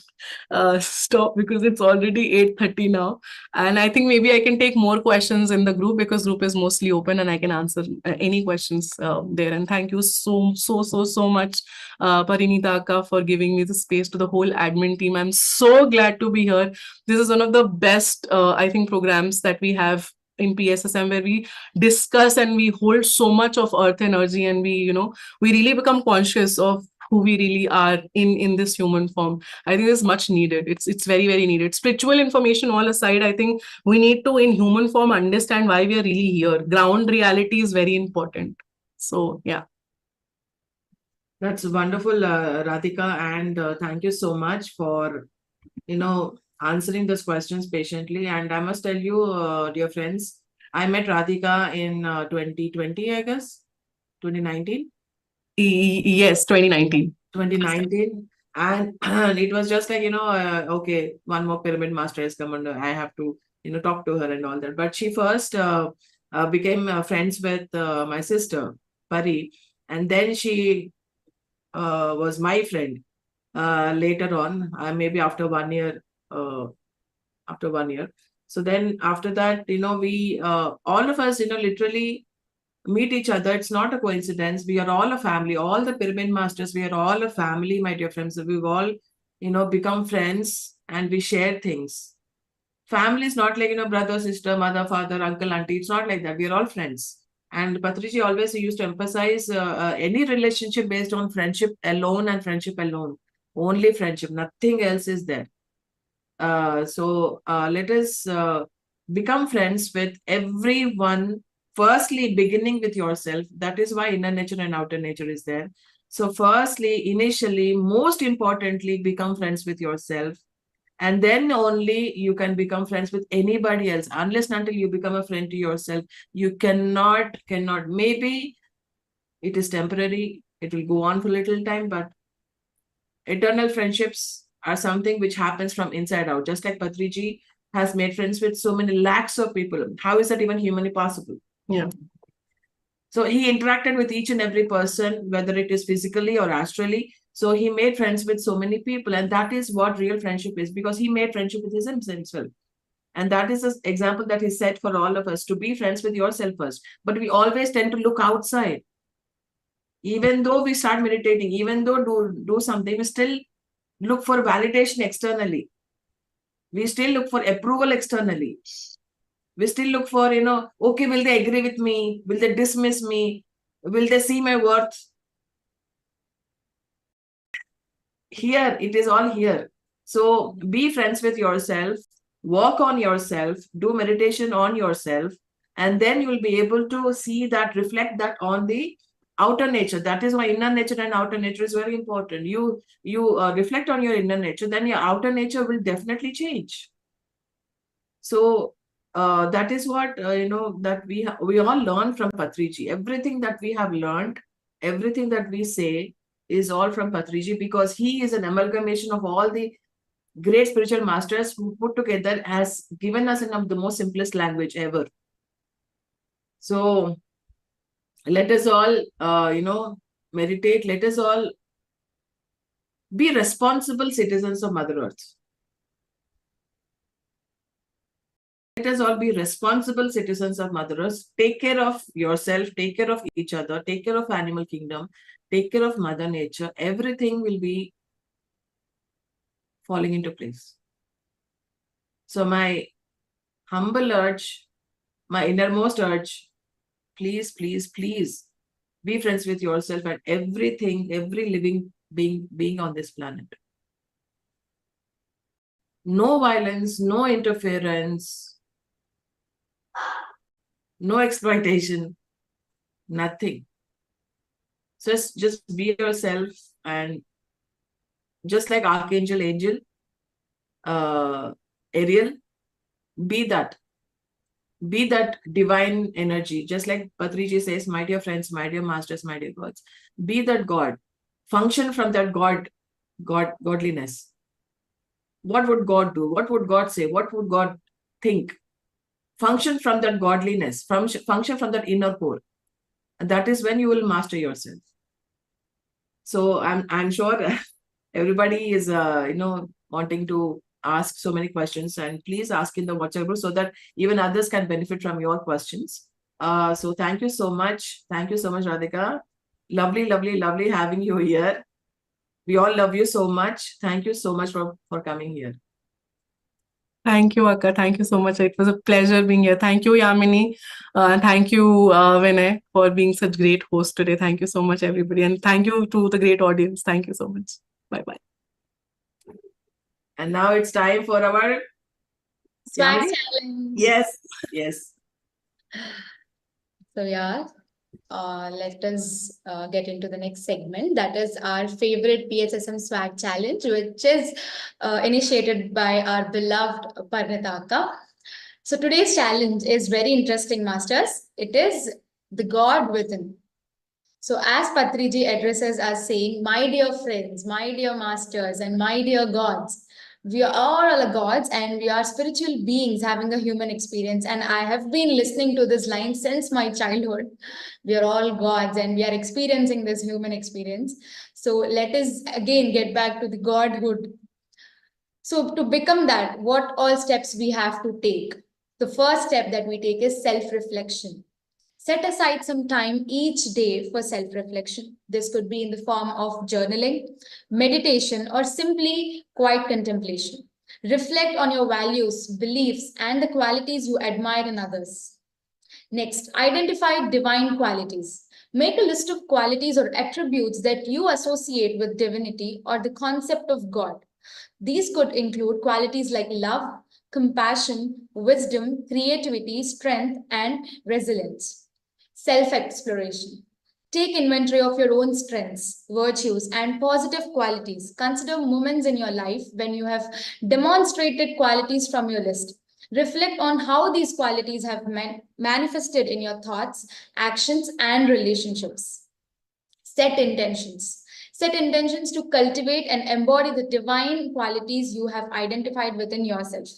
stop, because it's already 8:30 now, and I think maybe I can take more questions in the group, because group is mostly open and I can answer any questions there. And thank you so much, Parinita Akka, for giving me the space, to the whole admin team. I'm so glad to be here. This is one of the best, I think, programs that we have in PSSM, where we discuss and we hold so much of earth energy, and we really become conscious of who we really are in this human form. I think it's much needed. It's very, very needed. Spiritual information all aside, I think we need to, in human form, understand why we are really here. Ground reality is very important. So yeah. That's wonderful, Radhika, and thank you so much for answering those questions patiently. And I must tell you, dear friends, I met Radhika in 2020, I guess, 2019. Yes, 2019. 2019, and it was just like okay, one more pyramid master has come, and I have to talk to her and all that. But she first became friends with my sister Pari, and then she was my friend later on, maybe after 1 year. So then after that, we all of us literally meet each other. It's not a coincidence. We are all a family. All the pyramid masters, we are all a family, my dear friends. We've all become friends, and we share things. Family is not like brother, sister, mother, father, uncle, auntie. It's not like that. We are all friends. And Patriji always used to emphasize any relationship based on friendship alone, and friendship alone. Only friendship. Nothing else is there. So let us become friends with everyone. Firstly, beginning with yourself. That is why inner nature and outer nature is there. So firstly, initially, most importantly, become friends with yourself. And then only you can become friends with anybody else. Unless and until you become a friend to yourself, you cannot. Maybe it is temporary. It will go on for a little time, but eternal friendships are something which happens from inside out. Just like Patriji has made friends with so many lakhs of people. How is that even humanly possible? Yeah. So he interacted with each and every person, whether it is physically or astrally. So he made friends with so many people. And that is what real friendship is, because he made friendship with himself. And that is an example that he set for all of us, to be friends with yourself first. But we always tend to look outside. Even though we start meditating, even though do something, we still look for validation externally. We still look for approval externally. We still look for, okay, will they agree with me? Will they dismiss me? Will they see my worth? Here, it is all here. So be friends with yourself, work on yourself, do meditation on yourself, and then you will be able to see that, reflect that on the outer nature. That is why inner nature and outer nature is very important. You reflect on your inner nature, then your outer nature will definitely change. So that is what that we all learn from Patriji. Everything that we have learned, everything that we say is all from Patriji, because he is an amalgamation of all the great spiritual masters who put together, has given us in the most simplest language ever. So let us all meditate. Let us all be responsible citizens of Mother Earth. Let us all be responsible citizens of Mother Earth. Take care of yourself, take care of each other, take care of animal kingdom, take care of Mother Nature. Everything will be falling into place. So my humble urge, my innermost urge, please, please, please be friends with yourself and everything, every living being on this planet. No violence, no interference, no exploitation, nothing. So just be yourself, and just like Archangel Ariel, be that divine energy. Just like Patriji says, my dear friends, my dear masters, my dear gods, be that God. Function from that godliness. What would God do? What would God say? What would God think? Function from that godliness, function from that inner core. And that is when you will master yourself. So I'm sure everybody is wanting to ask so many questions, and please ask in the WhatsApp group so that even others can benefit from your questions. So thank you so much. Thank you so much, Radhika. Lovely, lovely, lovely having you here. We all love you so much. Thank you so much for coming here. Thank you, Akka. Thank you so much. It was a pleasure being here. Thank you, Yamini. Thank you, Vinay, for being such great host today. Thank you so much, everybody. And thank you to the great audience. Thank you so much. Bye-bye. And now it's time for our Swag Yamini? challenge. Yes. So yeah, let us get into the next segment. That is our favorite PSSM swag challenge, which is initiated by our beloved Parnitaka. So today's challenge is very interesting, masters. It is the God within. So as Patriji addresses us saying, my dear friends, my dear masters, and my dear gods, we are all gods and we are spiritual beings having a human experience. And I have been listening to this line since my childhood. We are all gods and we are experiencing this human experience. So let us again get back to the godhood. So to become that, what all steps we have to take? The first step that we take is self-reflection. Set aside some time each day for self-reflection. This could be in the form of journaling, meditation, or simply quiet contemplation. Reflect on your values, beliefs, and the qualities you admire in others. Next, identify divine qualities. Make a list of qualities or attributes that you associate with divinity or the concept of God. These could include qualities like love, compassion, wisdom, creativity, strength, and resilience. Self-exploration. Take inventory of your own strengths, virtues, and positive qualities. Consider moments in your life when you have demonstrated qualities from your list. Reflect on how these qualities have manifested in your thoughts, actions, and relationships. Set intentions. Set intentions to cultivate and embody the divine qualities you have identified within yourself.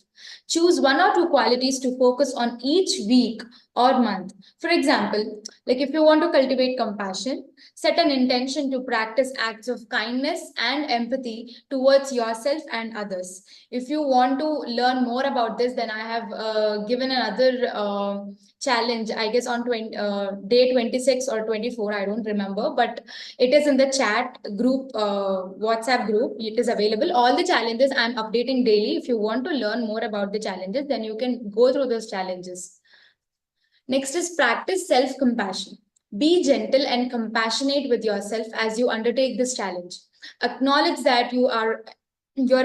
Choose 1 or 2 qualities to focus on each week or month. For example, like if you want to cultivate compassion, set an intention to practice acts of kindness and empathy towards yourself and others. If you want to learn more about this, then I have given another challenge, I guess on day 26 or 24, I don't remember, but it is in the chat group, WhatsApp group. It is available. All the challenges I'm updating daily. If you want to learn more about the challenges, then you can go through those challenges. Next is practice self-compassion. Be gentle and compassionate with yourself as you undertake this challenge. Acknowledge that you're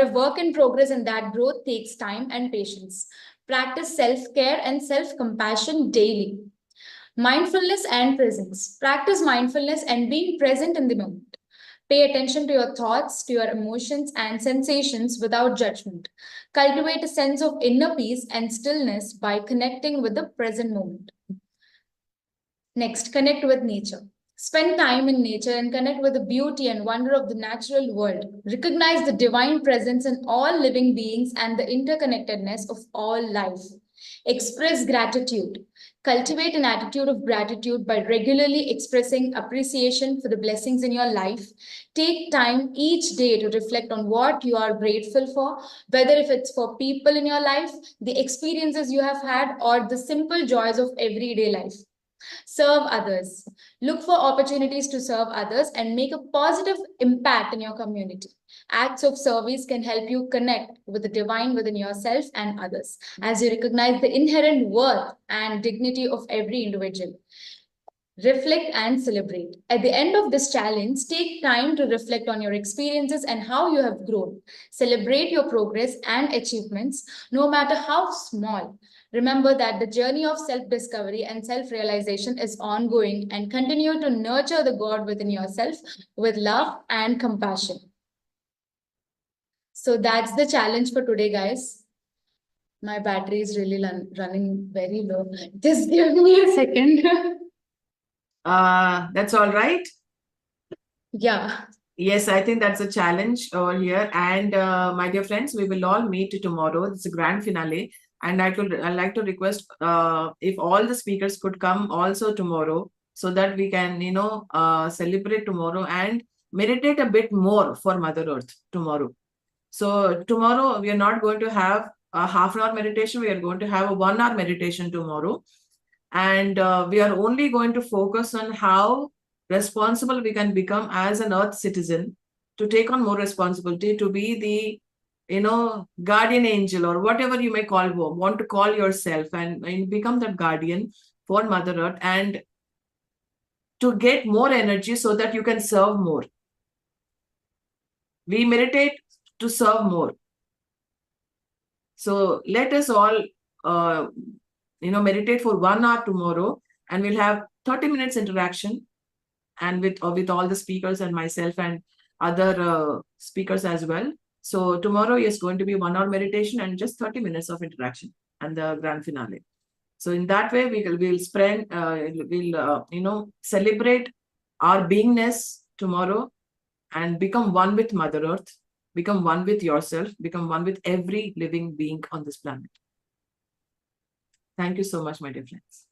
a work in progress and that growth takes time and patience. Practice self-care and self-compassion daily. Mindfulness and presence. Practice mindfulness and being present in the moment. Pay attention to your thoughts, to your emotions and sensations without judgment. Cultivate a sense of inner peace and stillness by connecting with the present moment. Next, connect with nature. Spend time in nature and connect with the beauty and wonder of the natural world. Recognize the divine presence in all living beings and the interconnectedness of all life. Express gratitude. Cultivate an attitude of gratitude by regularly expressing appreciation for the blessings in your life. Take time each day to reflect on what you are grateful for, whether if it's for people in your life, the experiences you have had, or the simple joys of everyday life. Serve others. Look for opportunities to serve others and make a positive impact in your community. Acts of service can help you connect with the divine within yourself and others, as you recognize the inherent worth and dignity of every individual. Reflect and celebrate. At the end of this challenge, take time to reflect on your experiences and how you have grown. Celebrate your progress and achievements, no matter how small. Remember that the journey of self-discovery and self-realization is ongoing, and continue to nurture the God within yourself with love and compassion. So that's the challenge for today, guys. My battery is really running very low. Just give me a second. That's all right. Yeah. Yes, I think that's a challenge over here. And my dear friends, we will all meet tomorrow. It's a grand finale. And I'd like to request if all the speakers could come also tomorrow, so that we can, celebrate tomorrow and meditate a bit more for Mother Earth tomorrow. So tomorrow we are not going to have a half-an-hour meditation. We are going to have a 1-hour meditation tomorrow. And we are only going to focus on how responsible we can become as an Earth citizen, to take on more responsibility, to be the guardian angel, or whatever you may want to call yourself, and become that guardian for Mother Earth, and to get more energy so that you can serve more. We meditate to serve more. So let us all meditate for 1 hour tomorrow, and we'll have 30 minutes interaction, and with all the speakers and myself and other speakers as well. So tomorrow is going to be 1 hour meditation and just 30 minutes of interaction, and the grand finale. So in that way, we'll celebrate our beingness tomorrow, and become one with Mother Earth, become one with yourself, become one with every living being on this planet. Thank you so much, my dear friends.